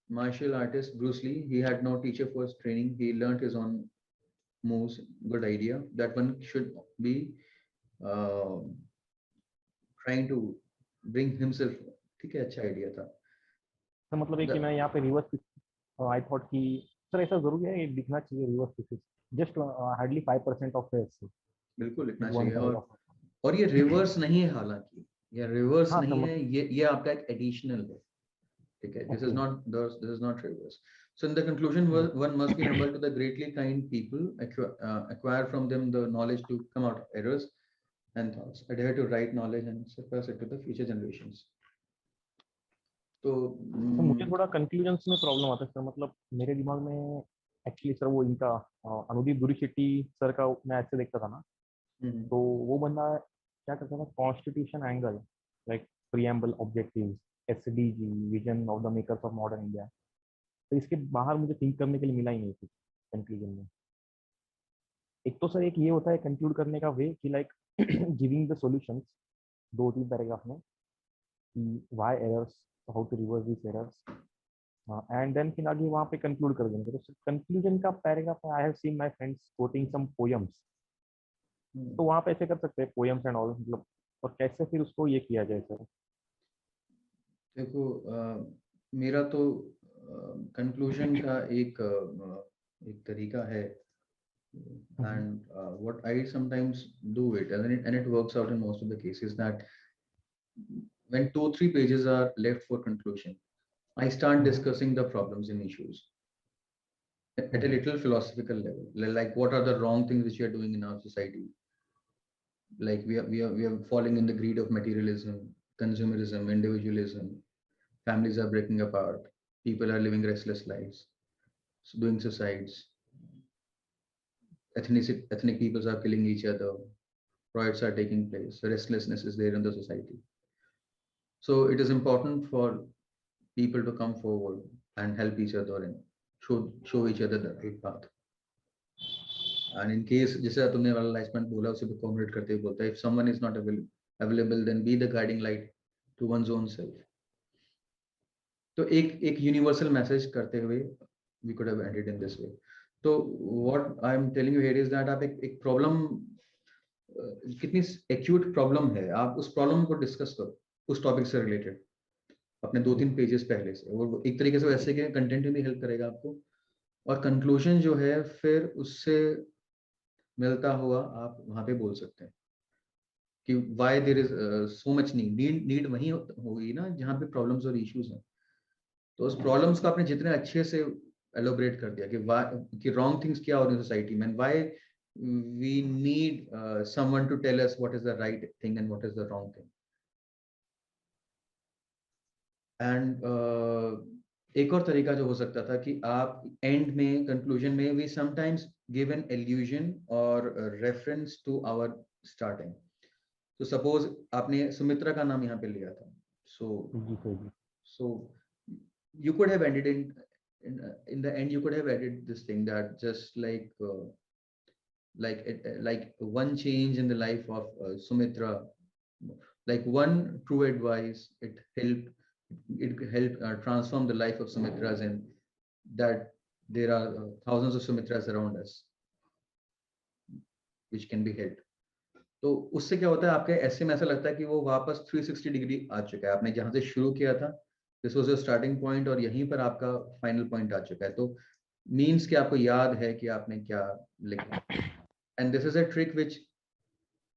martial artist Bruce Lee. He had no teacher for his training. He learned his own moves. Good idea. That one should be uh, trying to bring himself. ठीक है, अच्छा idea था. तो मतलब है कि मैं यहाँ पे रिवर्स आई थॉट कि सर ऐसा जरूरी है, एक दिखना चाहिए reverse physics just hardly 5% of face. बिल्कुल लिखना चाहिए. और ये रिवर्स नहीं है, हालांकि ये रिवर्स नहीं है, ये आपका एक एडिशनल है. ठीक है, this is not reverse. So in the conclusion, one must be humble to the greatly kind people, acquire from them the knowledge to come out of errors and thoughts, adhere to right knowledge and surpass it to the future generations. तो मुझे थोड़ा conclusions में problem आता है sir. मतलब मेरे दिमाग में एक्चुअली सर वो इनका अनुदीप दुरी शेट्टी सर का मैं ऐसे देखता था ना, तो वो बंदा क्या करता था, constitution angle like preamble objectives, SDG, vision of the makers of modern India. तो इसके बाहर मुझे थिंक करने के लिए मिला ही नहीं कुछ कंक्लूजन में. एक तो सर एक ये होता है कंक्लूड करने का वे कि like giving the solutions 2-3 paragraph में कि why errors, how to reverse this errors, and then फिर आगे वहाँ पे कंक्लूड कर देंगे. तो कंक्लूजन का paragraph I have seen my friends quoting some poems, तो वहाँ पे ऐसे कर सकते हैं पोएम्स एंड ऑल. मतलब और कैसे फिर उसको ये किया जाए सर? देखो मेरा तो कंक्लूजन का एक तरीका है, and what I sometimes do it, and it works out in most of the cases, that when 2-3 pages are left for conclusion, I start discussing the problems and issues at a little philosophical level, like what are the wrong things which we are doing in our society. Like we are falling in the greed of materialism, consumerism, individualism. Families are breaking apart. People are living restless lives, doing suicides. Ethnic peoples are killing each other. Riots are taking place. Restlessness is there in the society. So it is important for people to come forward and help each other and show each other the right path. And in case, जैसे तुमने वाला life point बोला, उसे भी कॉमरेट करते हुए बोलता है, if someone is not available, then be the guiding light to one's own self. तो एक यूनिवर्सल मैसेज करते हुए we could have ended in this way. तो what I am telling you here is that आप एक problem, कितनी acute problem है, आप उस प्रॉब्लम को डिस्कस करो उस टॉपिक से रिलेटेड अपने 2-3 पेजेस पहले से. वो एक तरीके से वैसे के कंटेंट में हेल्प करेगा आपको. और कंक्लूजन जो है फिर उससे मिलता हुआ आप वहां पे बोल सकते हैं कि why there is so much need वहीं होगी ना जहाँ पे प्रॉब्लम्स और इश्यूज हैं. तो उस प्रॉब्लम्स को आपने जितने अच्छे से एलोबरेट कर दिया कि रॉन्ग थिंग्स क्या हो रही है सोसाइटी में, why we need someone to tell us what is the right thing and what is the wrong thing. And एक और तरीका जो हो सकता था कि आप एंड में कंक्लूजन में we sometimes give an allusion और रेफरेंस टू आवर स्टार्टिंग. तो सपोज आपने सुमित्रा का नाम यहाँ पे लिया था, so you could have ended in the end you could have added this thing that just like one change in the life of Sumitra, like one true advice, it it helped transform the life of Sumitras, and that there are thousands of Sumitras around us which can be helped. तो उससे क्या होता है, आपके ऐसे में ऐसा लगता है कि वो वापस 360 डिग्री आ चुका है, आपने जहां से शुरू किया था, this was your starting point, और यहीं पर आपका फाइनल पॉइंट आ चुका है। तो मीन्स कि आपको याद है कि आपने क्या लिखा। And this is a trick which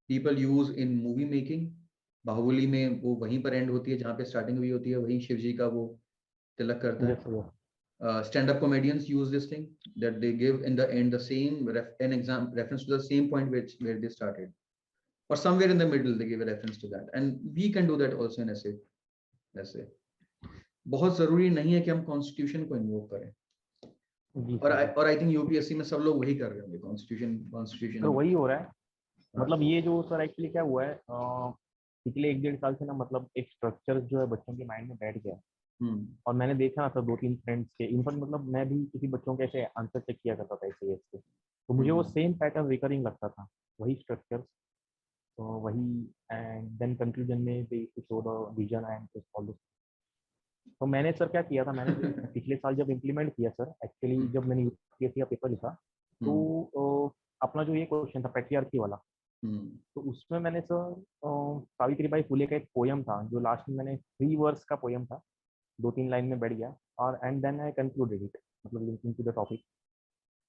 people use in movie making. Baahubali में वो वहीं पर एंड होती है जहाँ पे स्टार्टिंग हुई होती है, वहीं शिव जी का वो तिलक करता Yes, है। yes. Stand-up comedians use this thing, that they give in the end the same reference to the same point where they started, or somewhere in the middle they give a reference to that, and we can do that also in essay. बहुत जरूरी नहीं है कि हम constitution को invoke करें, जी और sir, I think UPSC में सब लोग वही कर रहे होंगे, कॉन्स्टिट्यूशन सर वही हो रहा है। हाँ मतलब ये जो सर एक्चुअली क्या हुआ है, पिछले 1-1.5 साल से ना, मतलब एक स्ट्रक्चर जो है बच्चों के माइंड में बैठ गया है। और मैंने देखा ना सर 2-3 फ्रेंड्स के, इनफैक्ट मतलब मैं भी किसी बच्चों के ऐसे आंसर चेक किया करता था ऐसे ऐसे, तो मुझे वो सेम पैटर्न रिकरिंग लगता था, वही स्ट्रक्चर, तो वही। एंड देन कंक्लूजन में दे show the vision and all this. तो मैंने सर क्या किया था, मैंने पिछले साल जब इम्प्लीमेंट किया सर, एक्चुअली जब मैंने यूपीएससी का पेपर लिखा, तो अपना जो ये क्वेश्चन था पैट्रियार्की वाला, तो उसमें मैंने सर सावित्रीबाई फुले का एक पोयम था, जो लास्ट में मैंने 3 वर्स का पोयम था, 2-3 लाइन में बैठ गया, और and then I concluded it, मतलब लिंकिंग टू द टॉपिक।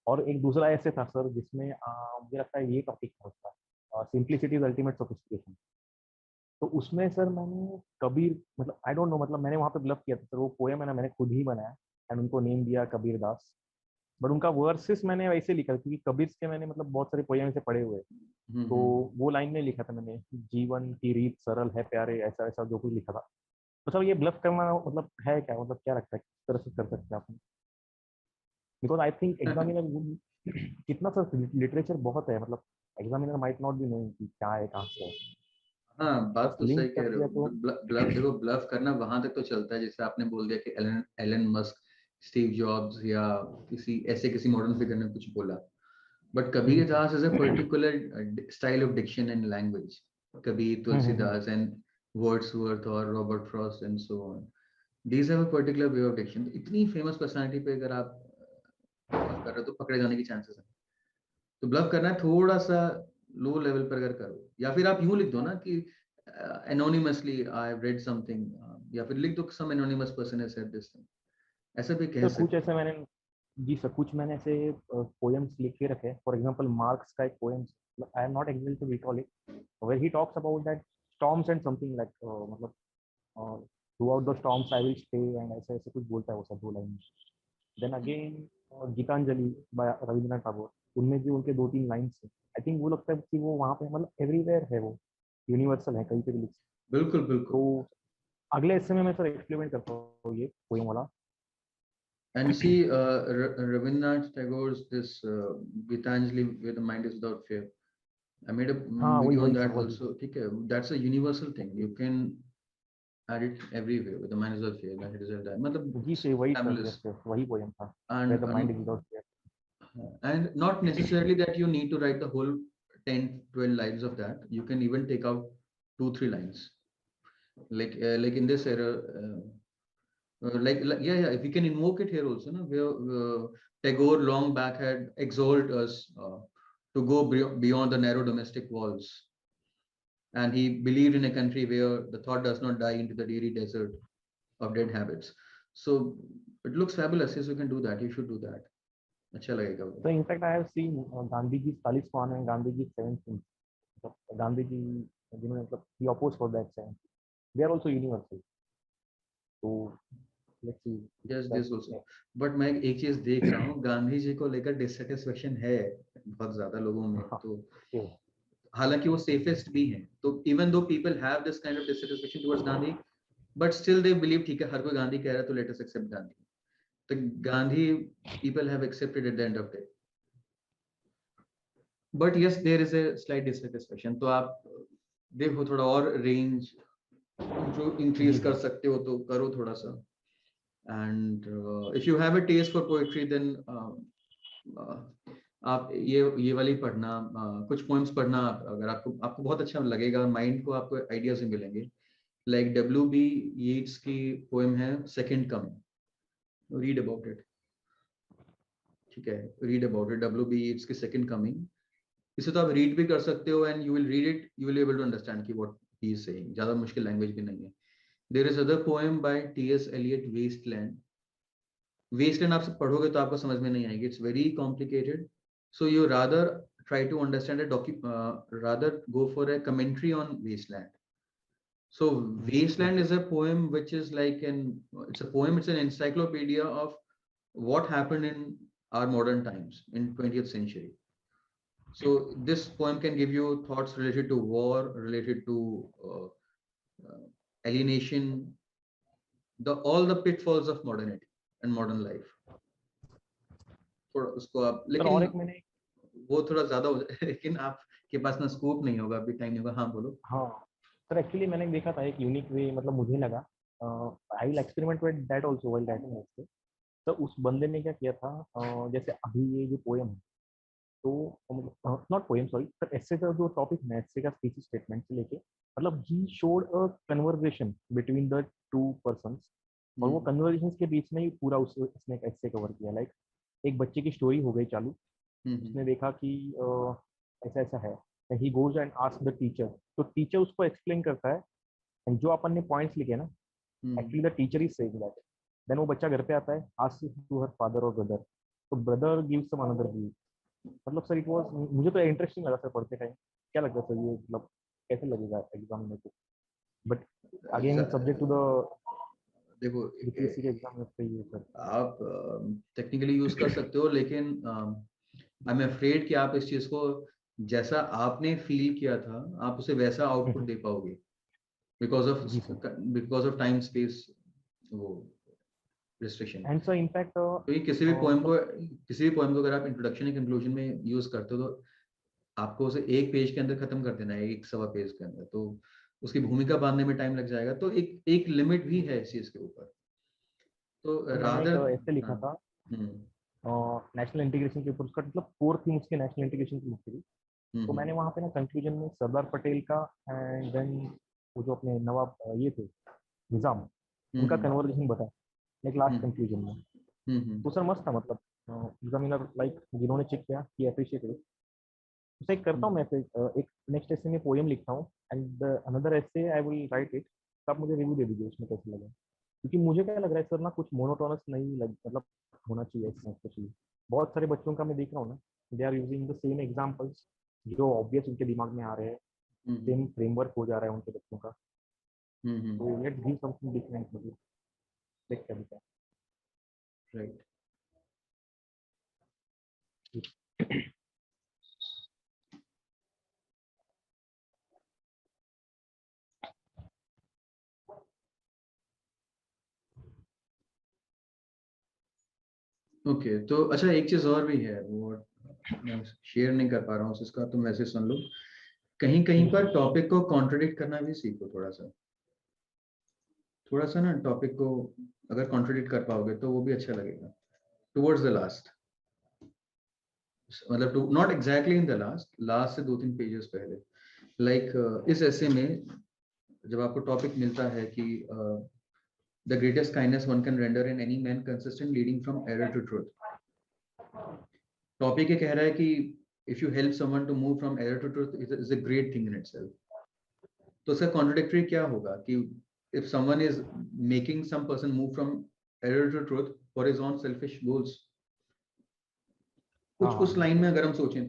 और एक दूसरा ऐसे था सर जिसमें मुझे लगता है ये टॉपिक था उसका, सिंप्लिसिटी इज अल्टीमेट सोफिस्टिकेशन। तो उसमें सर मैंने कबीर, मतलब आई डोंट नो, मतलब मैंने वहाँ पे ब्लफ किया था सर, वो पोएम है ना मैंने खुद ही बनाया, एंड उनको नेम दिया कबीर दास। बट उनका वर्सेस मैंने वैसे लिखा, क्योंकि कबीर के मैंने मतलब बहुत सारे पोएम से पढ़े हुए, तो वो लाइन में लिखा था मैंने, जीवन की रीत सरल है प्यारे, ऐसा ऐसा जो कुछ लिखा था। तो सर ये ब्लफ करना मतलब है क्या, मतलब क्या लगता है किस तरह से कर सकते हैं आप? बिकॉज आई थिंक एग्जामिनर कितना सर लिटरेचर बहुत है, मतलब examiner might not be knowing कि क्या है कहाँ से है, हाँ, बात बस तो सही लिंक कह कर रहे हो। दिया तो। ब्लफ देखो, ब्लफ करना वहां तक तो चलता है, जैसे आपने बोल दिया कि Elon Elon Musk, Steve Jobs या किसी मॉडर्न फिगर ने कुछ बोला, but Kabir Das is a particular style of diction and language. Kabir, Tulsidas and Wordsworth और Robert Frost and so on, these have a particular way of diction. इतनी फेमस पर्सनालिटी पे अगर आप ब्लफ कर रहे हो तो पकड़े जाने की चांसेस है। तो ब्लफ करना है थोड़ा सा लो लेवल पर अगर करो, या फिर आप यूं लिख दो ना कि anonymously I have read something, या फिर लिख दो some anonymous person has said this thing, ऐसा भी कह सर कुछ सकते ऐसे मैंने, जी सर कुछ मैंने ऐसे पोएम्स लिख के रखे। फॉर एग्जांपल मार्क्स का एक poem, I am not able to recall it, where he talks about that storms and something like, मतलब through the storms I will stay, and ऐसे ऐसे कुछ बोलता है वो सब 2 लाइन में। Then again Gitanjali by Rabindranath Tagore, उनमें भी उनके 2-3 लाइन्स है, आई थिंक वो लगता है कि वो वहाँ पे मतलब एवरीवेयर है, वो यूनिवर्सल है, कहीं पे भी लिख सकते। बिल्कुल बिल्कुल। तो अगले हिस्से में मैं सर एक्सपेरिमेंट करता हूँ ये पोएम वाला। And see, Rabindranath Tagore's this Gitanjali, where the mind is without fear. I made a हाँ वही video on वही सर that वही। also. Okay, that's a universal thing. You can add it everywhere. With the mind is without fear, like it is that. मतलब जी से वही sir, timeless. Yes yes वही poem था, where And, the mind is without fear. and not necessarily that you need to write the whole 10, 12 lines of that. You can even take out 2, 3 lines. Like in this era, yeah, if we can invoke it here also, no, where Tagore long back had exalted us to go beyond the narrow domestic walls, and he believed in a country where the thought does not die into the dreary desert of dead habits. So it looks fabulous. Yes, you can do that. You should do that. अच्छा लगेगा वो। So in fact, I have seen Gandhi ji 40वां and Gandhi ji 7th, Gandhi ji जिन्होंने मतलब he opposed for that saying, they are also universal. So let's see Yes, that, this also. But मैं एक चीज देख रहा हूँ, गांधी जी को लेकर डिससेटिस्फेक्शन है बहुत ज्यादा लोगों में। हाँ, तो okay. हालांकि वो सेफेस्ट भी हैं, तो even though people have this kind of dissatisfaction towards Gandhi, but still they believe ठीक है, हर कोई गांधी कह रहा है तो लेट अस एक्सेप्ट गांधी। तो Gandhi people have accepted at the end of day, but yes there is a slight dissatisfaction. तो आप देखो थोड़ा और रेंज जो इंक्रीज जी कर सर। सकते हो तो करो थोड़ा सा। And if you have a taste for poetry, then आप ये वाली पढ़ना, कुछ पोएम्स पढ़ना। अगर आपको आपको बहुत अच्छा लगेगा, माइंड को आपको आइडियाज भी मिलेंगे। Like W.B. Yeats की पोएम है second coming, read about it. ठीक है, read about it, W.B. Yeats की सेकंड कमिंग। इसे तो आप रीड भी कर सकते हो and you will read it, you will able to understand कि व्हाट ही इज सेइंग। ज्यादा मुश्किल लैंग्वेज भी नहीं है। There is other poem by T.S. Eliot, wasteland. Wasteland आप पढ़ोगे तो आपको समझ में नहीं आएगी, it's very complicated. So you rather try to understand rather go for a commentary on Wasteland. So Wasteland is a poem which is like it's a poem, it's an encyclopedia of what happened in our modern times in 20th century. So this poem can give you thoughts related to war, related to alienation, all the pitfalls of modernity and modern life. थोड़ा उसको आप, sir और एक लेकिन मैंने, वो थोड़ा ज्यादा हो जाए लेकिन आपके पास ना स्कोप नहीं होगा, अभी टाइम नहीं होगा। हाँ बोलो। हाँ सर एक्चुअली मैंने देखा था एक यूनिक वे, मतलब मुझे लगा I will experiment with that also while writing essay. तो उस बंदे ने क्या किया था, जैसे अभी ये जो पोएम है, तो नॉट पोएम सॉरी सर, एस्से का जो टॉपिक है, एस्से का थीसिस स्टेटमेंट से लेके, मतलब he showed a conversation between the two persons, और वो कन्वर्सेशन के बीच में ही पूरा उसने एक एस्से कवर किया। लाइक एक बच्चे की स्टोरी हो गई चालू, उसने देखा कि ऐसा ऐसा है, he goes and ask the teacher, तो टीचर उसको एक्सप्लेन करता है, एंड जो अपन ने पॉइंट्स लिखे ना, actually the teacher is saying that. Then वो बच्चा घर पे आता है, आस्क्स टू हर फादर और ब्रदर, तो brother gives some another view. मतलब सर इट वाज, मुझे तो इंटरेस्टिंग लगा सर पढ़ते टाइम। क्या लगता है सर ये, मतलब कैसे लगेगा एग्जाम में तो, but again subject to the देखो यूपीएससी के एग्जाम में सही है सर। आप टेक्निकली यूज कर सकते हो, लेकिन आई एम अफ्रेड कि आप इस चीज को जैसा आपने फील किया था आप उसे वैसा आउटपुट दे पाओगे, बिकॉज ऑफ जी सर। टाइम स्पेस वो रिस्ट्रिक्शन। एंड सर इनफैक्ट तो ये मतलब किसी भी पोएम को अगर आप इंट्रोडक्शन या कंक्लूजन में यूज करते हो तो आपको उसे एक पेज के अंदर खत्म कर देना है, एक सवा पेज के अंदर, तो उसकी भूमिका बांधने में टाइम लग जाएगा। तो एक एक लिमिट भी है इस चीज के ऊपर। तो तो मैंने एक रादर ऐसे लिखा था नेशनल इंटीग्रेशन के ऊपर, उसका मतलब कोर थीम उसके नेशनल इंटीग्रेशन की मुक्ति थी। तो मैंने वहाँ पे ना कंक्लूजन में सरदार पटेल का एंड देन वो जो अपने नवाब ये थे निजाम, उनका कन्वर्जेशन बताया लाइक लास्ट कंक्लूजन में। तो सर मस्त था, मतलब एग्जामिनर लाइक जिन्होंने चेक किया कि अप्रिशिएटेड। उसे एक करता हूँ मैं फिर एक नेक्स्ट ऐसे में पोएम लिखता हूँ, एंड अनदर ऐसे आई विल राइट इट। तो आप मुझे रिव्यू दे दीजिए उसमें कैसे लगा, क्योंकि मुझे क्या लग रहा है सर ना, कुछ मोनोटोनस नहीं लग, मतलब होना चाहिए इसमें स्पेशली। बहुत सारे बच्चों का मैं देख रहा हूँ ना, they are using the same examples जो ऑब्वियस उनके दिमाग में आ रहे हैं, सेम फ्रेमवर्क हो जा रहा है उनके बच्चों का। तो लेट्स गिव समथिंग डिफरेंट, मतलब देखते हैं राइट। क्या। ओके, तो अच्छा एक चीज और भी है, वो मैं शेयर नहीं कर पा रहा हूँ, उसका तुम मैसेज सुन लो। कहीं कहीं पर टॉपिक को कॉन्ट्रडिक्ट करना भी सीखो थोड़ा सा ना, टॉपिक को अगर कॉन्ट्रडिक्ट कर पाओगे तो वो भी अच्छा लगेगा टुवर्ड्स द लास्ट। मतलब to not exactly in the last से 2-3 पेजेस पहले। लाइक इस ऐसे में जब आपको टॉपिक मिलता है कि the greatest kindness one can render in any man consistent leading from error to truth. Topic ये कह रहा है कि if you help someone to move from error to truth is a great thing in itself. तो उसका contradictory क्या होगा कि if someone is making some person move from error to truth for his own selfish goals, कुछ उस line में अगर हम सोचें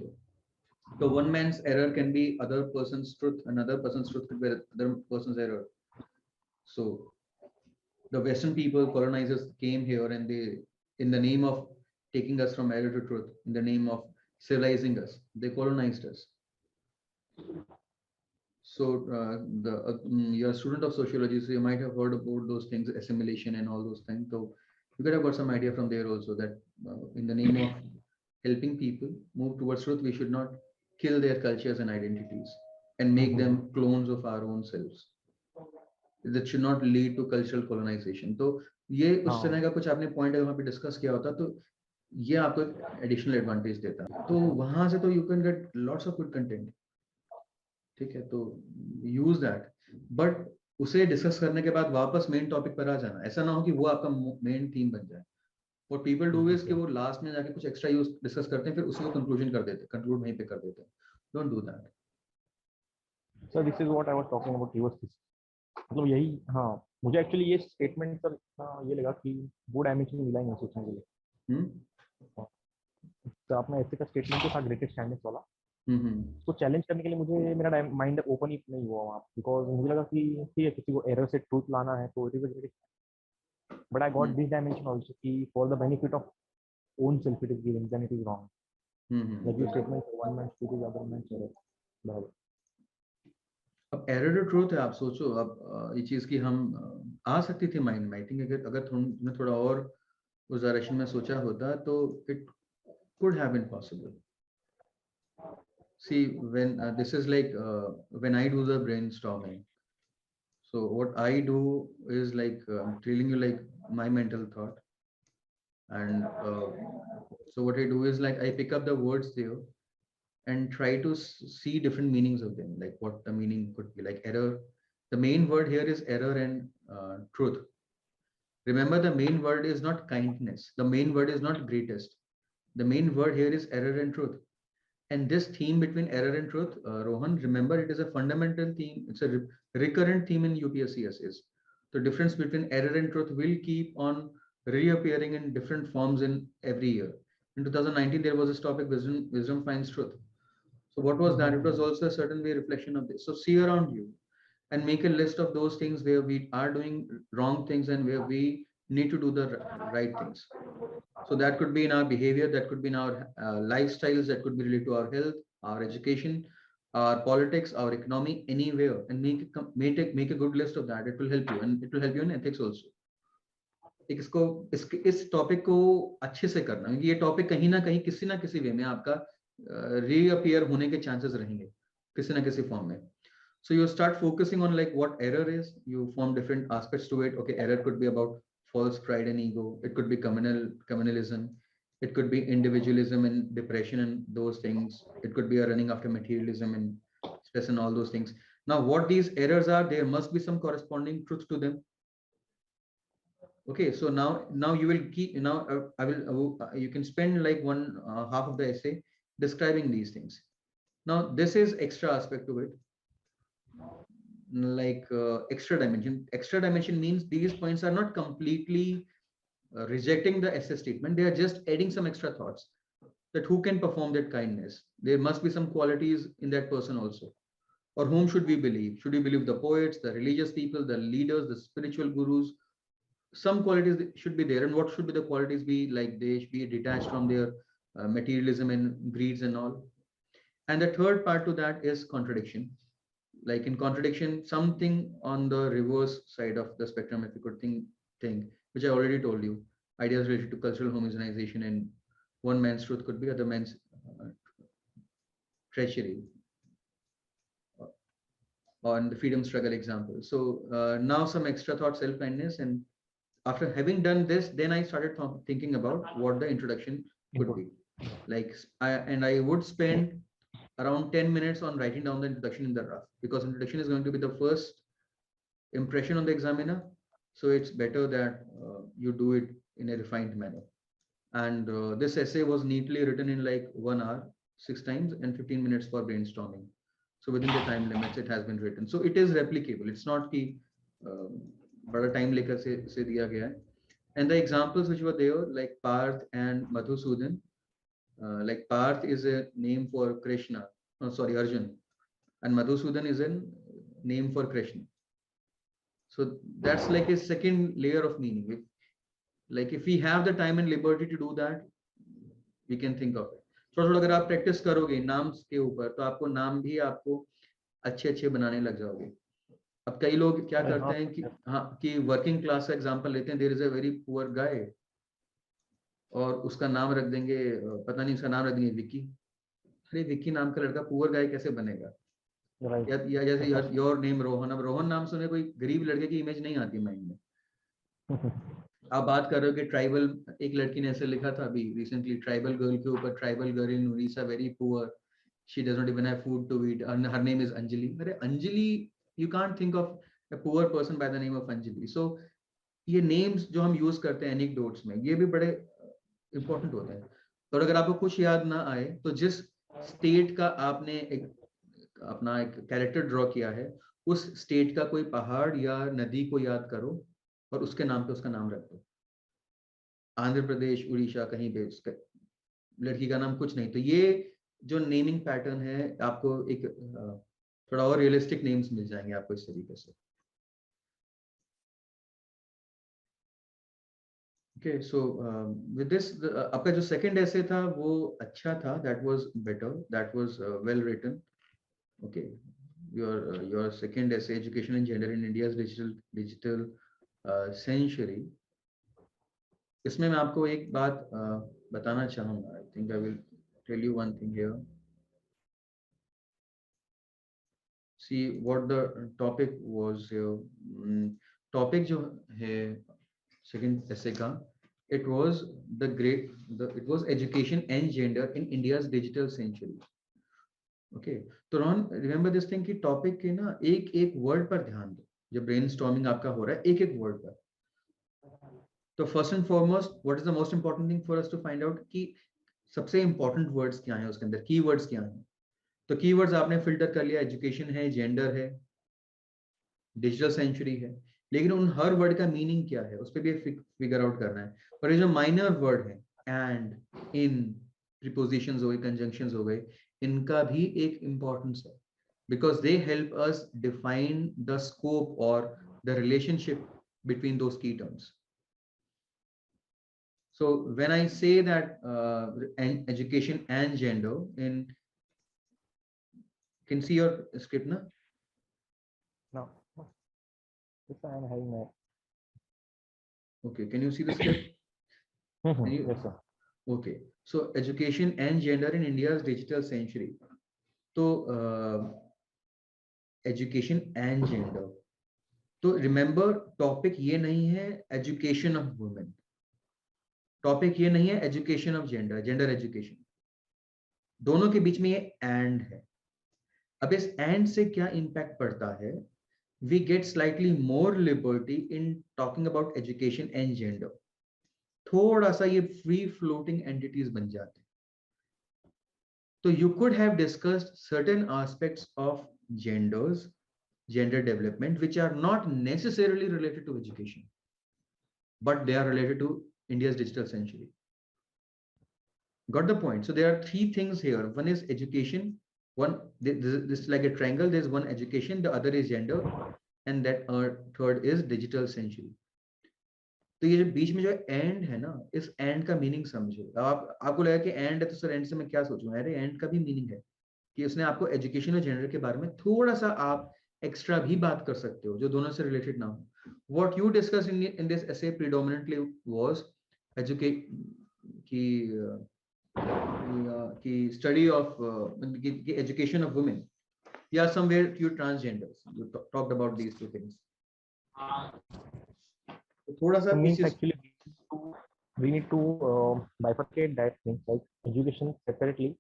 तो one man's error can be other person's truth, another person's truth could be other person's error. So the Western people, colonizers, came here and they, in the name of taking us from error to truth, in the name of civilizing us, they colonized us. So you're a student of sociology, so you might have heard about those things, assimilation and all those things. So you could have got some idea from there also that in the name of helping people move towards truth, we should not kill their cultures and identities and make them clones of our own selves. That should not lead to cultural colonization. तो ये उस तरह का कुछ आपने point वहाँ पे discuss किया होता, तो ये आपको एक एडिशनल एडवांटेज देता। तो वहां से तो you can get lots of good content. ठीक है, तो यूज दैट, बट उसे डिस्कस करने के बाद वापस मेन टॉपिक पर आ जाना, ऐसा ना हो कि वो आपका मेन थीम बन जाए। What people do is कि वो लास्ट में जाके कुछ एक्स्ट्रा यूज डिस्कस करते हैं, फिर उसी को कंक्लूजन कर देते हैं, कंक्लूड वहीं पे कर देते हैं। Don't do that. Sir this is what I was talking about reverse, मतलब यही। हाँ, मुझे एक्चुअली ये स्टेटमेंट सर ये लगा कि वो डायमेंशन मिला ही नहीं सोचने के लिए। तो आपने ऐसे का स्टेटमेंट जो था ग्रेटेस्ट स्टैंडर्ड्स वाला, उसको चैलेंज करने के लिए मुझे मेरा माइंड ओपन ही नहीं हुआ वहाँ, बिकॉज मुझे लगा कि ठीक है, किसी को एरर से ट्रूथ लाना है तो it is greatest, but I got this dimension also कि for the benefit of own self it is given, then it is wrong. Like you statement one man truth is other man error, बराबर। अब error to truth है, आप सोचो अब ये चीज की हम आ सकती थी माइंड में। आई थिंक अगर अगर तुमने थोड़ा और उस डायरेक्शन में सोचा होता तो it could have been possible. See, when this is like when I do the brainstorming, so what I do is like I'm telling you like my mental thought, and so what I do is like I pick up the words there and try to see different meanings of them, like what the meaning could be. Like error, the main word here is error, and truth. Remember, the main word is not kindness, the main word is not greatest, the main word here is error and truth. And this theme between error and truth, Rohan, remember, it is a fundamental theme. It's a recurrent theme in UPSC essays. The difference between error and truth will keep on reappearing in different forms in every year. In 2019, there was this topic, wisdom finds truth. So what was that? It was also a certain way reflection of this. So see around you and make a list of those things where we are doing wrong things and where we need to do the right things. So that could be in our behavior, that could be in our lifestyles, that could be related to our health, our education, our politics, our economy, anywhere, and make a good list of that. It will help you, and it will help you in ethics also. इसको इस topic को अच्छे से करना, क्योंकि ये topic कहीं ना किसी वे में आपका रीअपियर होने के चांसेस रहेंगे किसी ना किसी फॉर्म में. So you start focusing on like what error is. You form different aspects to it. Okay, error could be about false pride and ego. It could be communalism. It could be individualism and depression and those things. It could be a running after materialism and stress and all those things. Now, what these errors are, there must be some corresponding truth to them. Okay, so now you will keep now. You can spend like one half of the essay describing these things. Now, this is extra aspect to it. Like extra dimension means these points are not completely rejecting the essay statement. They are just adding some extra thoughts, that who can perform that kindness. There must be some qualities in that person also. Or whom should we believe? Should we believe the poets, the religious people, the leaders, the spiritual gurus? Some qualities should be there. And what should be the qualities be? Like they should be detached from their materialism and greeds and all. And the third part to that is contradiction. Like in contradiction, something on the reverse side of the spectrum, if you could think, which I already told you, ideas related to cultural homogenization, and one man's truth could be other man's treachery, on the freedom struggle example. So now some extra thought, self-kindness, and after having done this, then I started thinking about what the introduction could be. Like I would spend around 10 minutes on writing down the introduction in the rough, because introduction is going to be the first impression on the examiner. So it's better that you do it in a refined manner. And this essay was neatly written in like 1 hour, 6 times, and 15 minutes for brainstorming. So within the time limits, it has been written. So it is replicable. It's not ki bada time lekar se diya gaya hai. And the examples which were there, like Parth and Madhusudan, like Parth is a name for Krishna, sorry, Arjun, and Madhusudan is a name for Krishna. So that's like a second layer of meaning. If we have the time and liberty to do that, we can think of it. थोड़ा अगर आप practice करोगे नाम के ऊपर, तो आपको नाम भी आपको अच्छे बनाने लग जाओगे. अब कई लोग क्या करते हैं कि वर्किंग क्लास का एग्जांपल लेते हैं. There is a very poor guy, और उसका नाम रख देंगे, पता नहीं उसका नाम रख देंगे विक्की. अरे विक्की नाम का लड़का पुअर गाय कैसे बनेगा? या जैसे योर नेम रोहन. अब रोहन नाम सुने कोई गरीब लड़के की इमेज नहीं आती माइंड में. आप बात कर रहे हो कि ट्राइबल, एक लड़की ने ऐसे लिखा था अभी रिसेंटली ट्राइबल गर्ल के ऊपर, tribal girl in Orissa very poor, she does not even have food to eat, her name is Anjali. अरे Anjali, you can't think of a poor person by the name of Anjali. So ये names जो हम use करते हैं anecdotes में, ये भी बड़े important होते हैं. और अगर आपको कुछ याद ना आए तो जिस state का आपने अपना एक कैरेक्टर ड्रॉ किया है, उस स्टेट का कोई पहाड़ या नदी को याद करो और उसके नाम पे उसका नाम रख दो. आंध्र प्रदेश, उड़ीसा, कहीं पे उसका लड़की का नाम कुछ नहीं. तो ये जो नेमिंग पैटर्न है, आपको एक थोड़ा और रियलिस्टिक नेम्स मिल जाएंगे आपको इस तरीके से. Okay, so with this, आपका जो सेकंड ऐसे था वो अच्छा था. That was better. That was well written. Okay, your second essay, education and gender in India's digital century. इसमें मैं आपको एक बात बताना चाहूँगा. I think I will tell you one thing here. See what the topic was here. Topic जो है second essay का, it was it was education and gender in India's digital century. Okay, तो रोहन, remember this thing कि topic के ना एक एक word पर ध्यान दो जब ब्रेनस्टॉर्मिंग आपका हो रहा है, एक एक वर्ड पर. तो first and foremost, what is the most important thing for us to find out कि सबसे इंपॉर्टेंट वर्ड्स क्या हैं उसके अंदर, कीवर्ड्स क्या हैं. तो कीवर्ड्स आपने फिल्टर कर लिया, एजुकेशन है, जेंडर है, डिजिटल सेंचुरी है, लेकिन उन हर वर्ड का मीनिंग क्या है उस पर भी फिगर आउट करना है. और ये जो माइनर वर्ड है, एंड, इन, प्रीपोजिशंस हो गए, कंजंक्शंस हो गए, इनका भी एक इंपॉर्टेंस है, because they help us define the scope और द रिलेशनशिप बिटवीन दोज की terms. So when I say that education and gender in, can see your script na? No. Yes, I am having my. Okay, can you see the script? Yes, sir. Okay, so education and gender in India's digital century. So education and gender. तो remember topic ये नहीं है education of women. Topic ये नहीं है education of gender, gender education. दोनों के बीच में ये एंड है. अब इस एंड से क्या इंपैक्ट पड़ता है? We get slightly more liberty in talking about education and gender. थोड़ा सा ये फ्री फ्लोटिंग एंटिटीज बन जाते हैं. तो you could have discussed certain aspects of genders, gender development, which are not necessarily related to education, but they are related to India's digital century. Got the point? So there are three things here. One is education. One, this is like a triangle. There's one education, the other is gender, and that third is digital century. तो ये जो बीच में जो and है ना, इस and का meaning समझो. आपको लगा कि एंड है तो सर एंड से मैं क्या सोचूं? अरे एंड का भी मीनिंग है कि उसने आपको एजुकेशन और जेंडर के बारे में थोड़ा सा आप एक्स्ट्रा भी बात कर सकते हो जो दोनों से रिलेटेड ना हो. What you discussed in this essay predominantly was की study of education of women. Yeah, somewhere few transgenders. You talked about these two things. थोड़ा सा means actually we need to bifurcate that things like education separately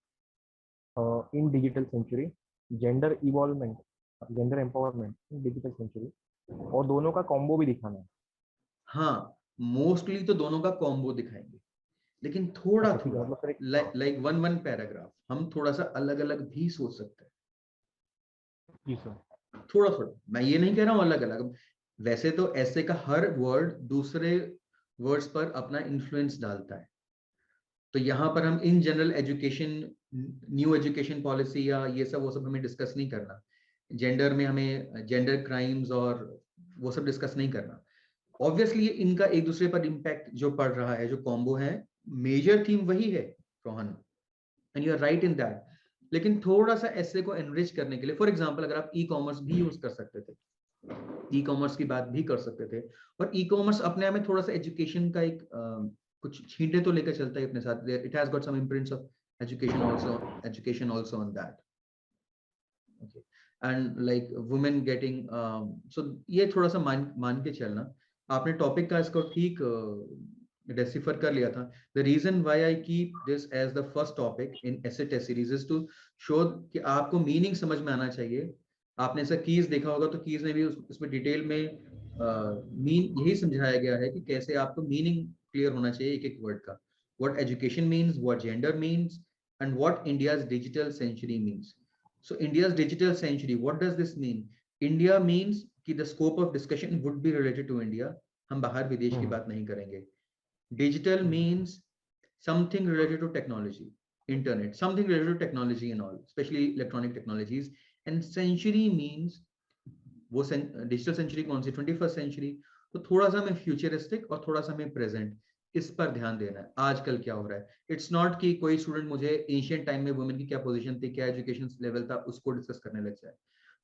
in digital century, gender evolvement, gender empowerment digital century, और दोनों का combo भी दिखाना है. हाँ, mostly तो दोनों का कॉम्बो दिखाएंगे, लेकिन थोड़ा थोड़ा लाइक वन पैराग्राफ हम थोड़ा सा अलग अलग भी सोच सकते हैं. जी सर. थोड़ा थोड़ा, मैं ये नहीं कह रहा हूँ अलग अलग. वैसे तो ऐसे का हर वर्ड दूसरे वर्ड्स पर अपना इन्फ्लुएंस डालता है. तो यहाँ पर हम in general education, new education policy या ये सब वो सब हमें डिस्कस नहीं करना. जेंडर में हमें जेंडर क्राइम्स और वो सब डिस्कस नहीं करना. ऑब्वियसली इनका एक दूसरे पर इम्पैक्ट जो पड़ रहा है, जो कॉम्बो है, मेजर थीम वही है Rohan, and you are right in that. लेकिन थोड़ा सा ऐसे को एनरिच करने के लिए, फॉर एग्जांपल अगर आप ई कॉमर्स भी यूज कर सकते थे, ई कॉमर्स की बात भी कर सकते थे. और ई कॉमर्स अपने आप में थोड़ा सा एजुकेशन का एक कुछ छींटे तो लेकर चलता है अपने साथ. It has got some imprints of education also on that. Okay, and like women getting, so ये थोड़ा सा मान के चलना. आपने टॉपिक का इसको ठीक डेसिफर कर लिया था. The reason why I keep this as the first topic in essay test series is to show कि आपको मीनिंग समझ में आना चाहिए. आपने ऐसा कीज देखा होगा, तो कीज में भी उसमें डिटेल में मीन यही समझाया गया है कि कैसे आपको मीनिंग क्लियर होना चाहिए एक एक वर्ड का. What education means, what gender means, and what India's digital century means. So India's digital century, what does this mean? India means कि the scope of discussion would be related to India. हम बाहर विदेश की बात नहीं करेंगे. Digital means something related to technology, internet, something related to technology and all, especially electronic technologies. And century means वो digital century कौन सी, 21st सेंचुरी. तो थोड़ा सा हमें फ्यूचरिस्टिक और थोड़ा सा हमें प्रेजेंट, इस पर ध्यान देना है. आजकल क्या हो रहा है. इट्स नॉट कि कोई स्टूडेंट मुझे एशियंट टाइम में वुमेन की क्या पोजीशन थी, क्या एजुकेशन लेवल था, उसको डिस्कस करने लग जाए.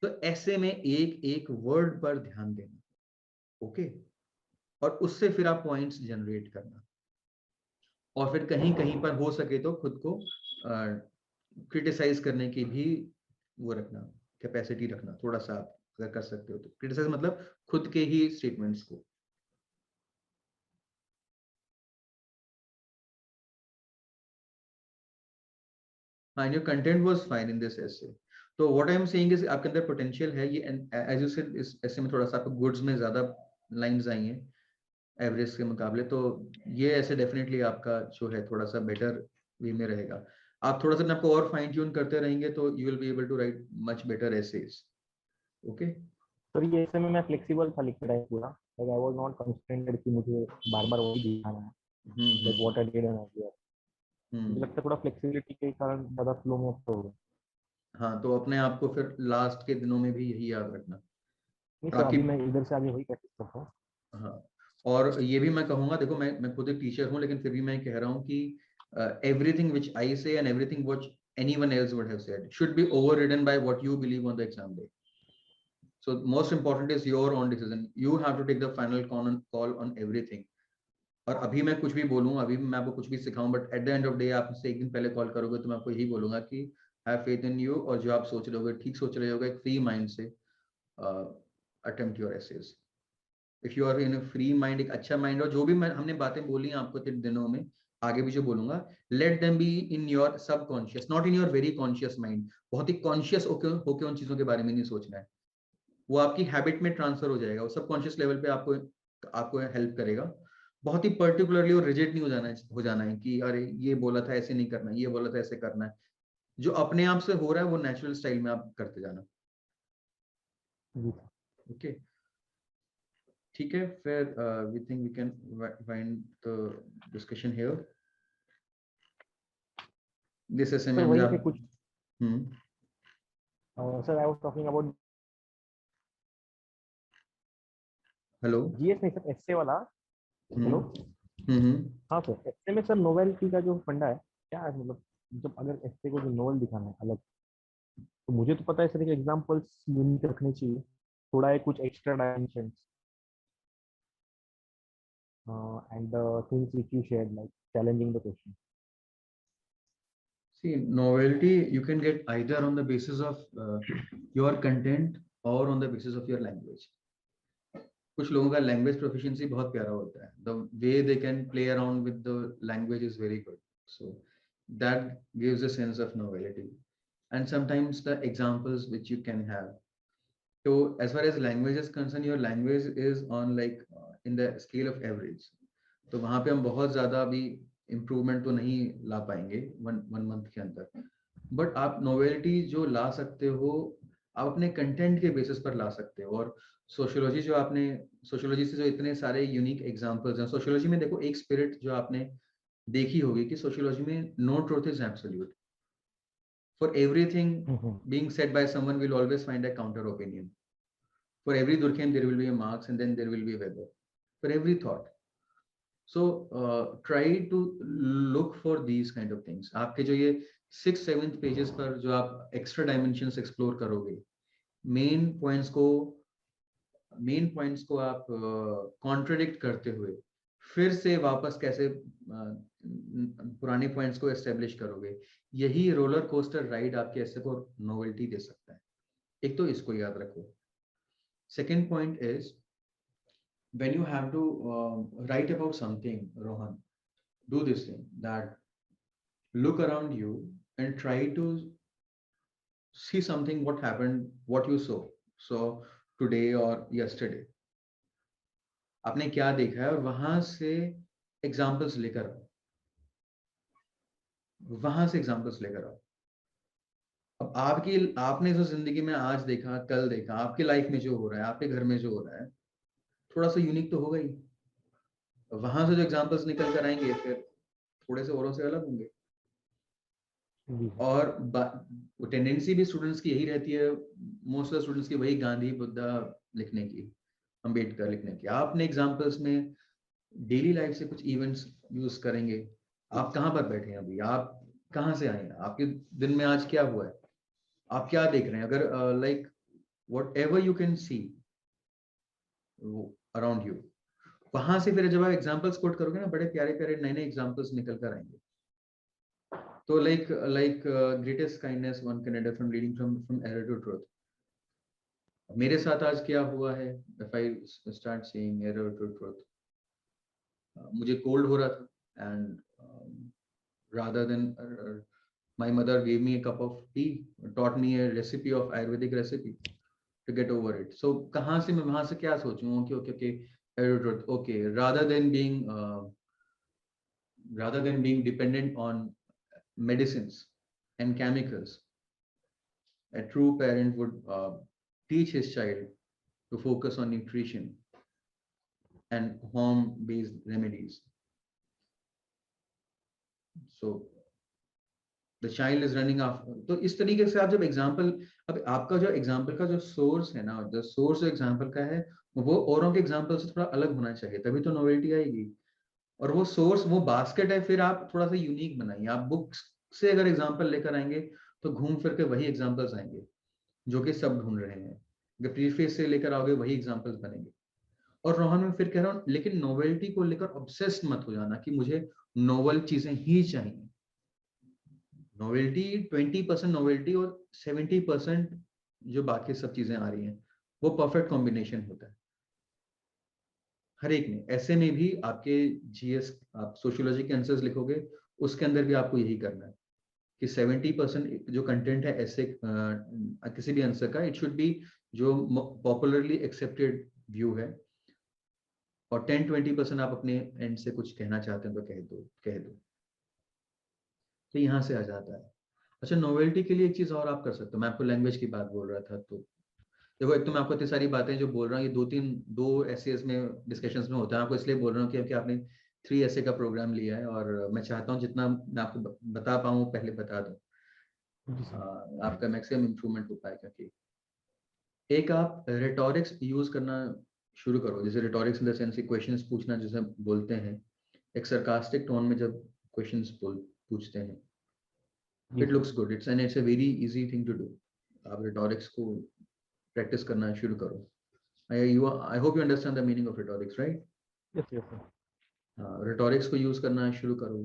तो ऐसे में एक एक वर्ड पर ध्यान देना. ओके. और उससे फिर आप पॉइंट्स जनरेट करना. और फिर कहीं कहीं पर हो सके तो खुद को क्रिटिसाइज करने की भी वो रखना, कैपेसिटी रखना थोड़ा सा. आप अगर कर सकते हो तो क्रिटिसाइज मतलब खुद के ही स्टेटमेंट्स को. हाँ, your content was fine in this essay. तो what I am saying is आपके अंदर पोटेंशियल है ये. एज यू सेड इस ऐसे में थोड़ा सा आपको गुड्स में ज्यादा लाइंस आई हैं एवरेज के मुकाबले. तो ये ऐसे डेफिनेटली आपका जो है थोड़ा सा बेटर वे में रहेगा. आप थोड़ा सा अपने आपको और फाइन ट्यून करते रहेंगे तो you will be able to write much better essays. Okay. Sir ये ऐसे में मैं फ्लेक्सिबल था लिखते टाइम पूरा, like I was not constrained कि मुझे बार बार वही दिखाना है, like what I did and I. मुझे लगता है थोड़ा फ्लेक्सिबिलिटी के कारण ज़्यादा फ्लो में हो गया. हाँ, तो अपने आप को फिर लास्ट के दिनों में भी यही याद रखना. नहीं सर, बाकी अभी मैं इधर से आगे वही प्रैक्टिस करता हूँ. हाँ, और ये भी मैं कहूँगा, देखो मैं खुद एक टीचर हूँ, लेकिन फिर भी मैं कह रहा हूँ कि एवरीथिंग व्हिच आई से and everything which anyone else would have said should be overridden by what you believe on the exam day. So most important is your own decision. You have to take the final call on everything. और अभी मैं कुछ भी बोलूँ, अभी मैं आपको कुछ भी सिखाऊं, but at the end of day आप मुझसे एक दिन पहले कॉल करोगे तो मैं आपको यही बोलूंगा कि हैव फेथ इन यू, और जो आप सोच रहे होगे ठीक सोच रहे होगे, एक फ्री माइंड से attempt your essays. If you are in free mind, एक अच्छा माइंड, और जो भी हमने बातें बोली हैं आपको तीन दिनों में, आगे भी जो बोलूंगा, let them be in your subconscious, not in your very conscious mind. बहुत ही कॉन्शियस होके उन चीजों के बारे में नहीं सोचना है. वो आपकी हैबिट में ट्रांसफर हो जाएगा. वो सबकॉन्शियस लेवल पे आपको आपको हेल्प करेगा. बहुत ही पर्टिकुलरली और रिजिड नहीं हो जाना है कि अरे ये बोला था ऐसे नहीं करना है, ये बोला था ऐसे करना है. जो अपने आप से हो रहा है वो नेचुरल स्टाइल में आप करते जाना. जी. ओके. ठीक है, फिर we think we can wind the discussion here. This essay में सर मुझे वही पे आप कुछ, sir I was talking about hello. GS नहीं सर, एसए वाला. हेलो. हम्म. हाँ सर, एसए में सर नोवेल्टी का जो फंडा है क्या है, मतलब जब अगर एसए को जो नोवेल दिखाना है अलग, तो मुझे तो पता है सर कि एग्जांपल्स यूनिक रखने चाहिए, थोड़ा है कुछ extra dimensions and the things which you shared like challenging the question. See, novelty you can get either on the basis of your content or on the basis of your language. कुछ लोगों का language proficiency बहुत प्यारा होता है. The way they can play around with the language is very good. So that gives a sense of novelty. And sometimes the examples which you can have. तो as far as language is concerned, your language is on like in the scale of average. तो वहाँ पे हम बहुत ज्यादा अभी improvement तो नहीं ला पाएंगे वन मंथ के अंदर. बट आप नोवेलिटी जो ला सकते हो, आप अपने कंटेंट के बेसिस पर ला सकते हो. और सोशियोलॉजी जो आपने, सोशियोलॉजी से जो इतने सारे यूनिक एग्जांपल्स हैं, सोशियोलॉजी में देखो एक स्पिरिट जो आपने देखी होगी कि सोशियोलॉजी में no truth is absolute. For everything being said by someone will always find a counter opinion. For every Durkheim there will be a Marx, and then there will be a Weber for every thought. So try to look for these kind of things. आपके जो ये 6th-7th pages पर जो आप extra dimensions explore करोगे, main points को आप contradict करते हुए फिर से वापस कैसे पुराने पॉइंट्स को एस्टेब्लिश करोगे, यही रोलर कोस्टर राइड आपके ऐसे को नोवेल्टी दे सकता है. एक तो इसको याद रखो. Second point is, when you have to write about something, Rohan, do this thing, that look around you and try to see something what happened, what you saw today or yesterday, आपने क्या देखा है, और वहां से examples लेकर आओ, वहां से एग्जाम्पल्स लेकर आओ। अब आपने जो जिंदगी में आज देखा, कल देखा, आपके लाइफ में जो हो रहा है, आपके घर में जो हो रहा है, थोड़ा सा यूनिक तो होगा ही। वहां से जो एग्जाम्पल्स निकल कर आएंगे फिर थोड़े से औरों से अलग होंगे। जी और टेंडेंसी भी स्टूडेंट्स की यही रहती है, मोस्ट ऑफ स्टूडेंट्स की, वही गांधी बुद्धा लिखने की, अंबेडकर लिखने की। आपने एग्जाम्पल्स में डेली लाइफ से कुछ इवेंट्स यूज करेंगे। आप कहाँ पर बैठे हैं अभी, आप कहाँ से आए हैं, आपके दिन में आज क्या हुआ है, आप क्या देख रहे हैं, अगर like what ever you can see around you, वहां से फिर जब आप एग्जाम्पल्स कोट करोगे ना, बड़े प्यारे प्यारे नए नए एग्जाम्पल्स निकल कर आएंगे। तो like greatest kindness one can adder from reading from error to truth. मेरे साथ आज क्या हुआ है, if I start saying error to truth, मुझे कोल्ड हो रहा था, and rather than my mother gave me a cup of tea, taught me a recipe of Ayurvedic recipe to get over it. So कहाँ से मैं वहां से क्या सोचूं, okay okay okay error truth, okay, rather than being dependent on medicines and chemicals, a true parent would teach his child to focus on nutrition and home-based remedies. So the child is running after. तो इस तरीके से आप जब example, अब आपका जो example का जो सोर्स है ना, जो सोर्स एग्जाम्पल का है, वो औरों के एग्जाम्पल से थोड़ा अलग होना चाहिए, तभी तो नोवेल्टी आएगी। और वो सोर्स, वो बास्केट है, फिर आप थोड़ा सा यूनिक बनाइए। आप बुक्स से अगर एग्जाम्पल लेकर आएंगे तो घूम फिर के वही एग्जाम्पल्स आएंगे जो कि सब ढूंढ रहे हैं। अगर प्रीफेस से लेकर आओगे वही एग्जाम्पल्स बनेंगे। और रोहन, मैं फिर कह रहा हूँ, लेकिन नोवेल्टी को लेकर ऑब्सेस्ड मत हो जाना कि मुझे नोवेल चीजें ही चाहिए। नोवेल्टी 20% नोवेल्टी और 70% जो बाकी सब चीजें आ रही हैं, वो परफेक्ट कॉम्बिनेशन होता है हर एक में। ऐसे में भी आपके जीएस, आप सोशियोलॉजी के आंसर्स लिखोगे, उसके अंदर भी आपको यही करना है कि 70% जो कंटेंट है ऐसे किसी भी आंसर का, इट शुड बी जो पॉपुलरली एक्सेप्टेड व्यू है, और 10-20% आप अपने एंड से कुछ कहना चाहते हैं तो कह दो। तो यहाँ से आ जाता है। अच्छा, नोवेल्टी के लिए एक चीज और आप कर सकते हो। मैं आपको लैंग्वेज की बात बोल रहा था, तो देखो, एक तो मैं आपको इतनी सारी बातें जो बोल रहा हूँ, ये दो एसेस में, डिस्कशंस में होता है। आपको इसलिए बोल रहा हूँ क्योंकि आपने 3 ऐसे का प्रोग्राम लिया है, और मैं चाहता हूँ जितना मैं आपको बता पाऊँ पहले बता दूँ, आपका मैक्सिमम इम्प्रूवमेंट हो पाए। क्योंकि एक आप रिटोरिक्स यूज करना शुरू करो, जैसे रिटोरिक्स इन द सेंस क्वेश्चंस पूछना जैसे बोलते हैं, एक सरकास्टिक टोन में जब क्वेश्चंस पूछते हैं, it looks good, it's a very easy thing to do. आप रिटोरिक्स को प्रैक्टिस करना शुरू करो। I hope you understand the meaning of rhetorics, right? yes yes sir. रिटोरिक्स को यूज करना शुरू करो।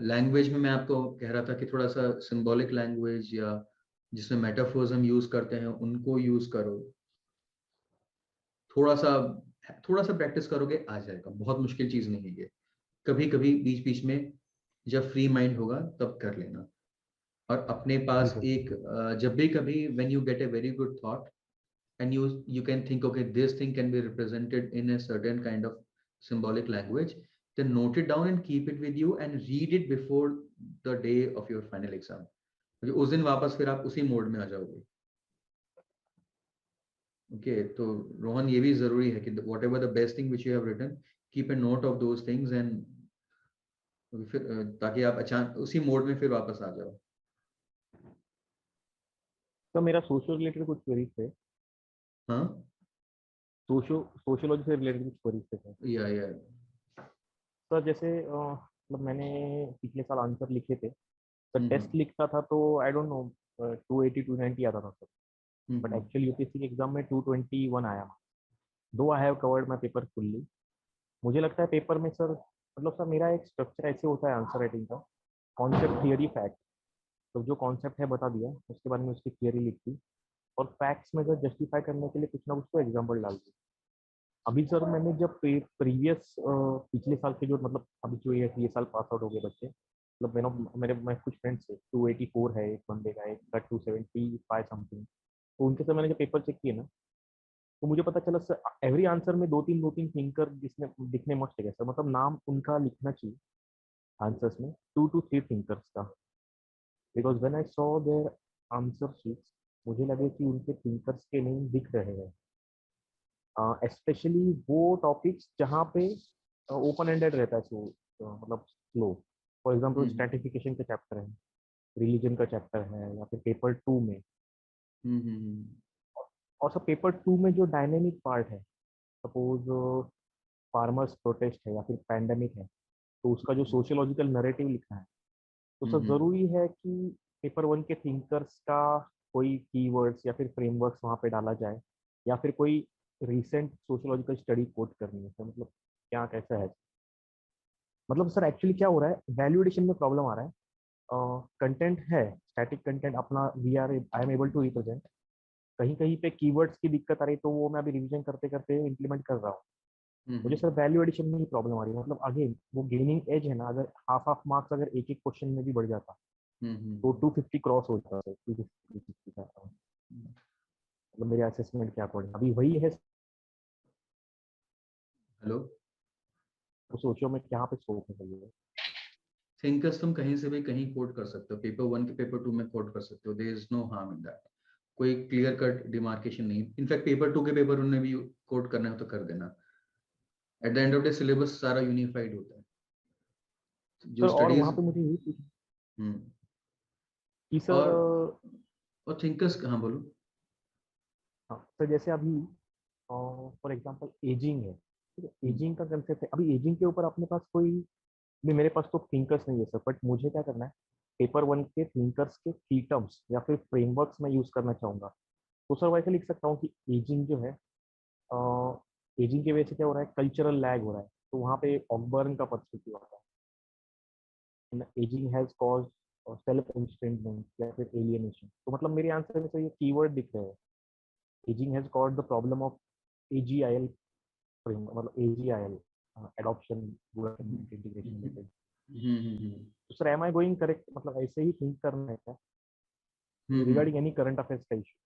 लैंग्वेज में मैं आपको कह रहा था कि थोड़ा सा सिंबॉलिक लैंग्वेज, या जिसमें मेटाफोर्स हम यूज करते हैं, उनको यूज करो। थोड़ा सा प्रैक्टिस करोगे आ जाएगा, बहुत मुश्किल चीज नहीं है ये। कभी कभी बीच बीच में जब फ्री माइंड होगा तब कर लेना। और अपने जी पास सर। एक जब भी कभी when you get a very good thought, and you can think, okay, this thing can be represented in a certain kind of symbolic language, then note it down and keep it with you and read it before the day of your final exam, क्योंकि उस दिन वापस फिर आप उसी mode में आ जाओगे। Okay, तो रोहन, ये भी जरूरी है कि whatever the best thing which you have written, keep a note of those things, and फिर ताकि आप अचानक उसी मोड में फिर वापस आ जाओ। तो मेरा सोशल रिलेटेड कुछ क्वेरीज थे, हाँ, सोशियोलॉजी से रिलेटेड कुछ क्वेरीज थे सर। या सर जैसे मतलब मैंने पिछले साल आंसर लिखे थे, तो हम्म टेस्ट लिखता था तो आई डोंट नो 280 290 आता था sir, but hmm actually UPSC के एग्जाम में 221 आया। दो I have covered my paper fully. मुझे लगता है पेपर में सर, मतलब सर मेरा एक स्ट्रक्चर ऐसे होता है आंसर राइटिंग का, कॉन्सेप्ट थियरी फैक्ट। तो जो कॉन्सेप्ट है बता दिया, उसके बाद में उसकी थियरी लिख दी, और फैक्ट्स में जब जस्टिफाई करने के लिए कुछ ना कुछ तो एग्जाम्पल डाल दी। अभी सर मैंने जब प्रीवियस पिछले साल के जो, मतलब अभी जो ये साल पास आउट हो गए बच्चे, मतलब मेरे कुछ फ्रेंड्स थे, 284 है एक बंदे का, एक का 275 समथिंग। तो उनके से मैंने जब पेपर चेक किए ना, तो मुझे पता चला सर एवरी आंसर में दो तीन थिंकर जिसमें दिखने मस्ट है सर, मतलब नाम उनका लिखना चाहिए आंसर्स में, 2 to 3 थिंकर्स का। Because when I saw their answer sheets, मुझे लगे कि उनके थिंकर्स के नेम दिख रहे हैं, स्पेशली वो टॉपिक्स जहाँ पे ओपन एंडेड रहता है, सो मतलब slow. For example hmm stratification का चैप्टर है, रिलीजन का चैप्टर है, या फिर पेपर 2 में। हम्म और सब पेपर 2 में जो डायनेमिक पार्ट है, सपोज फार्मर्स प्रोटेस्ट है या फिर पैंडेमिक है, तो उसका जो सोशियोलॉजिकल नैरेटिव लिखना है, तो सर हम्म ज़रूरी है कि पेपर 1 के थिंकर्स का कोई कीवर्ड्स या फिर फ्रेमवर्क्स वहाँ पे डाला जाए, या फिर कोई रिसेंट सोशियोलॉजिकल स्टडी कोट करनी है सर, मतलब क्या कैसा है। मतलब सर एक्चुअली क्या हो रहा है, वैल्यूएशन में प्रॉब्लम आ रहा है। कंटेंट है, स्टैटिक कंटेंट अपना we are I am able to represent, कहीं कहीं पे कीवर्ड्स की दिक्कत आ रही, तो वो मैं अभी रिवीजन करते करते इम्प्लीमेंट कर रहा हूँ। मुझे हम्म सर वैल्यू एडिशन में ही प्रॉब्लम आ रही है, मतलब अगेन वो गेनिंग एज है ना, अगर हाफ हाफ मार्क्स अगर एक एक क्वेश्चन में भी बढ़ जाता, तो हम्म 250 क्रॉस हो जाता है, 250 का। मतलब मेरे असेसमेंट के अकॉर्डिंग अभी वही है। हेलो। तो सोचो मैं क्या पे सोच रही है। थिंकर्स तुम कहीं से भी कहीं कोड कर सकते हो, पेपर 1 के पेपर 2 में कोड कर सकते हो, there is no harm in that. कोई क्लियर कट डिमार्केशन नहीं। इनफैक्ट पेपर 2 के पेपर उनने भी कोड करना है तो कर देना। Eight the end of the syllabus सारा यूनिफाइड होता है। जो सर और वहाँ स्टडीज। पे मुझे ये पूछना हम्म कि सर और और थिंकर्स कहाँ बोलो। हाँ सर, जैसे अभी फॉर एग्जांपल एजिंग है, ठीक है, एजिंग का कंसेप्ट है, अभी एजिंग के ऊपर अपने पास कोई भी, मेरे पास तो थिंकर्स नहीं है सर, बट मुझे क्या करना है, पेपर 1 के थिंकर्स के की टर्म्स या फिर फ्रेमवर्क्स में यूज करना चाहूंगा। तो सर वैसे लिख सकता हूँ कि एजिंग जो है, एजिंग की वजह से क्या हो रहा है, कल्चरल लैग हो रहा है, तो वहाँ पे ऑकबर्न का पर्सपेक्टिव आता है, एजिंग हैज कॉज सेल्फ इंस्ट्रेंटमेंट या फिर एलियनेशन। तो मतलब मेरे आंसर में तो ये कीवर्ड दिख रहे हैं, ageing has cause the problem of AGIL frame, मतलब AGIL adoption integration method. Hmm तो sir am I going correct, मतलब ऐसे ही थिंक करना है क्या hmm. Regarding any current affairs का इशू?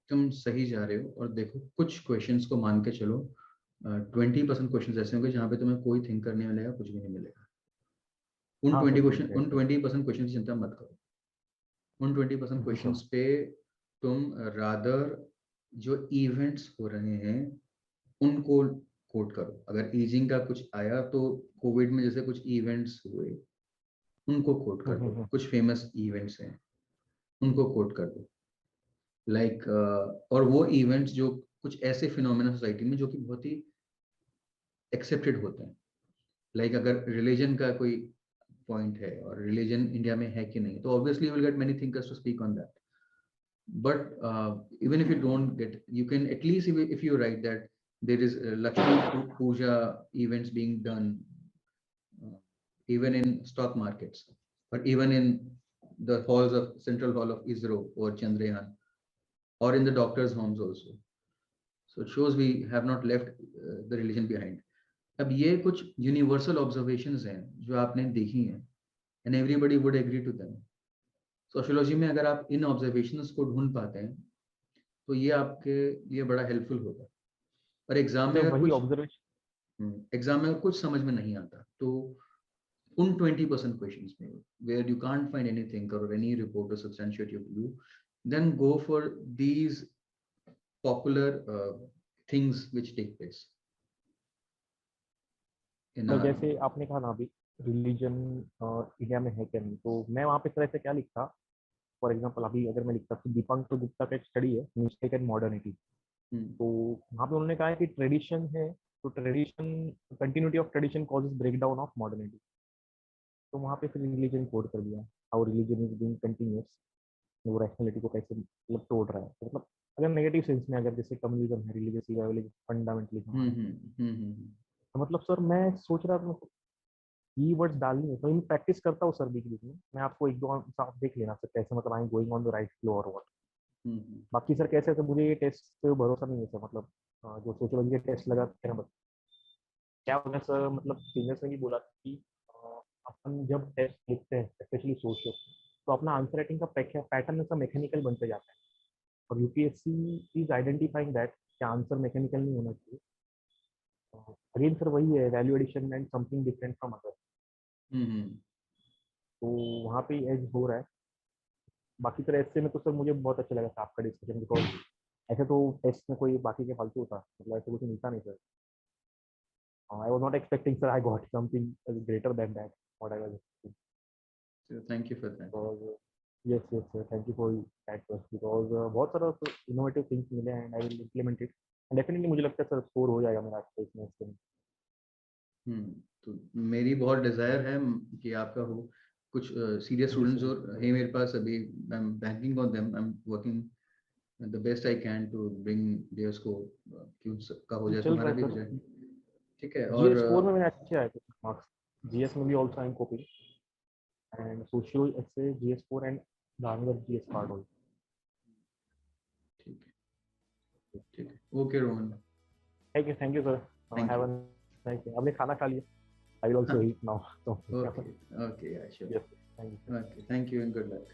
तुम सही जा रहे हो। और देखो, कुछ क्वेश्चंस को मान के चलो, 20% क्वेश्चंस ऐसे होंगे जहाँ पे तुम्हें कोई थिंकर नहीं मिलेगा, कुछ भी नहीं मिलेगा। हाँ सर ठीक है उन सर। 20% क्वेश्चन की चिंता मत करो। उन 20% जी सर। क्वेश्चंस पे तुम रादर जो इवेंट्स हो रहे हैं उनको कोट करो। अगर ईजिंग का कुछ आया तो कोविड में जैसे कुछ इवेंट्स हुए उनको कोट कर दो। हम्म। कुछ फेमस इवेंट्स हैं उनको कोट कर दो। लाइक और वो इवेंट्स जो कुछ ऐसे फिनोमेना सोसाइटी में जो कि बहुत ही एक्सेप्टेड होते हैं। लाइक अगर रिलीजन का कोई पॉइंट है और रिलीजन इंडिया में है कि नहीं, तो obviously you will get many thinkers to speak on that. But even if you don't get, you can at least, if you write that there is Lakshmi Puja events being done, uh, even in stock markets, or even in the halls of Central Hall of ISRO or Chandrayaan, or in the doctors' homes also. So it shows we have not left the religion behind. अब ये कुछ universal observations हैं जो आपने देखी हैं, and everybody would agree to them. Sociology में अगर आप इन ऑब्जर्वेशंस को ढूंढ पाते हैं तो ये आपके लिए बड़ा हेल्पफुल होगा। और सर वही ऑब्जर्वेशन। एग्जाम में अगर कुछ समझ में नहीं आता तो उन 20% क्वेश्चंस में where you can't find anything और any report to substantiate your view, then go for these popular things which take place in तो आवर। जैसे आपने कहा ना अभी, रिलीजन इंडिया में है क्या नहीं, तो मैं वहाँ पे तरह से क्या लिखता। फॉर एग्जाम्पल अभी अगर मैं लिखता तो दीपांकर गुप्ता का एक स्टडी है, मिस्टेक एंड मॉडर्निटी। तो वहाँ पे उन्होंने कहा है कि ट्रेडिशन है, तो tradition, continuity of tradition causes break down of modernity. तो वहाँ पे फिर रिलीजन कोड कर दिया, how religion is being continuous, वो रैशनैलिटी को कैसे मतलब तोड़ रहा है। तो मतलब अगर नेगेटिव सेंस में, अगर जैसे कम्युनिज्म है, रिलीजियस रिवाइवलिज्म, फंडामेंटलिज्म आ रहा है, तो मतलब सर मैं सोच रहा था कीवर्ड्स डालनी है, तो मैं प्रैक्टिस करता हूँ सर बीच बीच में। मैं आपको एक दो आप देख लेना सर कैसे, मतलब I am going on the right flow और व्हाट। बाकी सर कैसे, तो मुझे ये टेस्ट पे भरोसा नहीं है सर, मतलब जो सोशियोलॉजी के टेस्ट लगा थे ना, क्या होगा सर, मतलब सीनियर्स ने भी बोला कि अपन जब टेस्ट लिखते हैं स्पेशली सोशल, तो अपना आंसर राइटिंग का पैटर्न ऐसा मैकेनिकल बनते जाता है, और यूपीएससी इज आइडेंटिफाइंग दैट कि आंसर मैकेनिकल नहीं होना चाहिए। अगेन सर वही है, value addition and something different from other, hmm. तो वहाँ पे एज हो रहा है। बाकी सर ऐसे में तो सर मुझे बहुत अच्छा लगा था आपका डिस्कशन, बिकॉज ऐसे तो टेस्ट में कोई बाकी के फालतू होता, मतलब ऐसे कुछ मिलता नहीं sir. I was not expecting sir, I got something greater than that what I was expecting. So thank you for that. Because yes yes sir, thank you for that trust, because बहुत सारा innovative things मिले and I will implement it, and definitely मुझे लगता है sir score हो जाएगा मेरा अच्छा इसमें इसमें। तो मेरी बहुत डिजायर है कि आपका हो। कुछ सीरियस जी स्टूडेंट्स सर, और है मेरे पास अभी, I am banking on them, I am working the best I can to bring their score, कि उन सबका हो जाए, चल रहा तुम्हारा है भी हो सर। जाए। ठीक है। और जीएस 4 में मैंने अच्छे आए थे मार्क्स, जीएस में भी also I am coping, and socio ऐसे GS 4 and the GS part also. ठीक है, ठीक है, okay Rohan, thank you sir, thank have you. A nice day. आपने खाना खा लिया? I will also eat now, so okay, okay, sure, yes, thank you sir. Okay, thank you and good luck.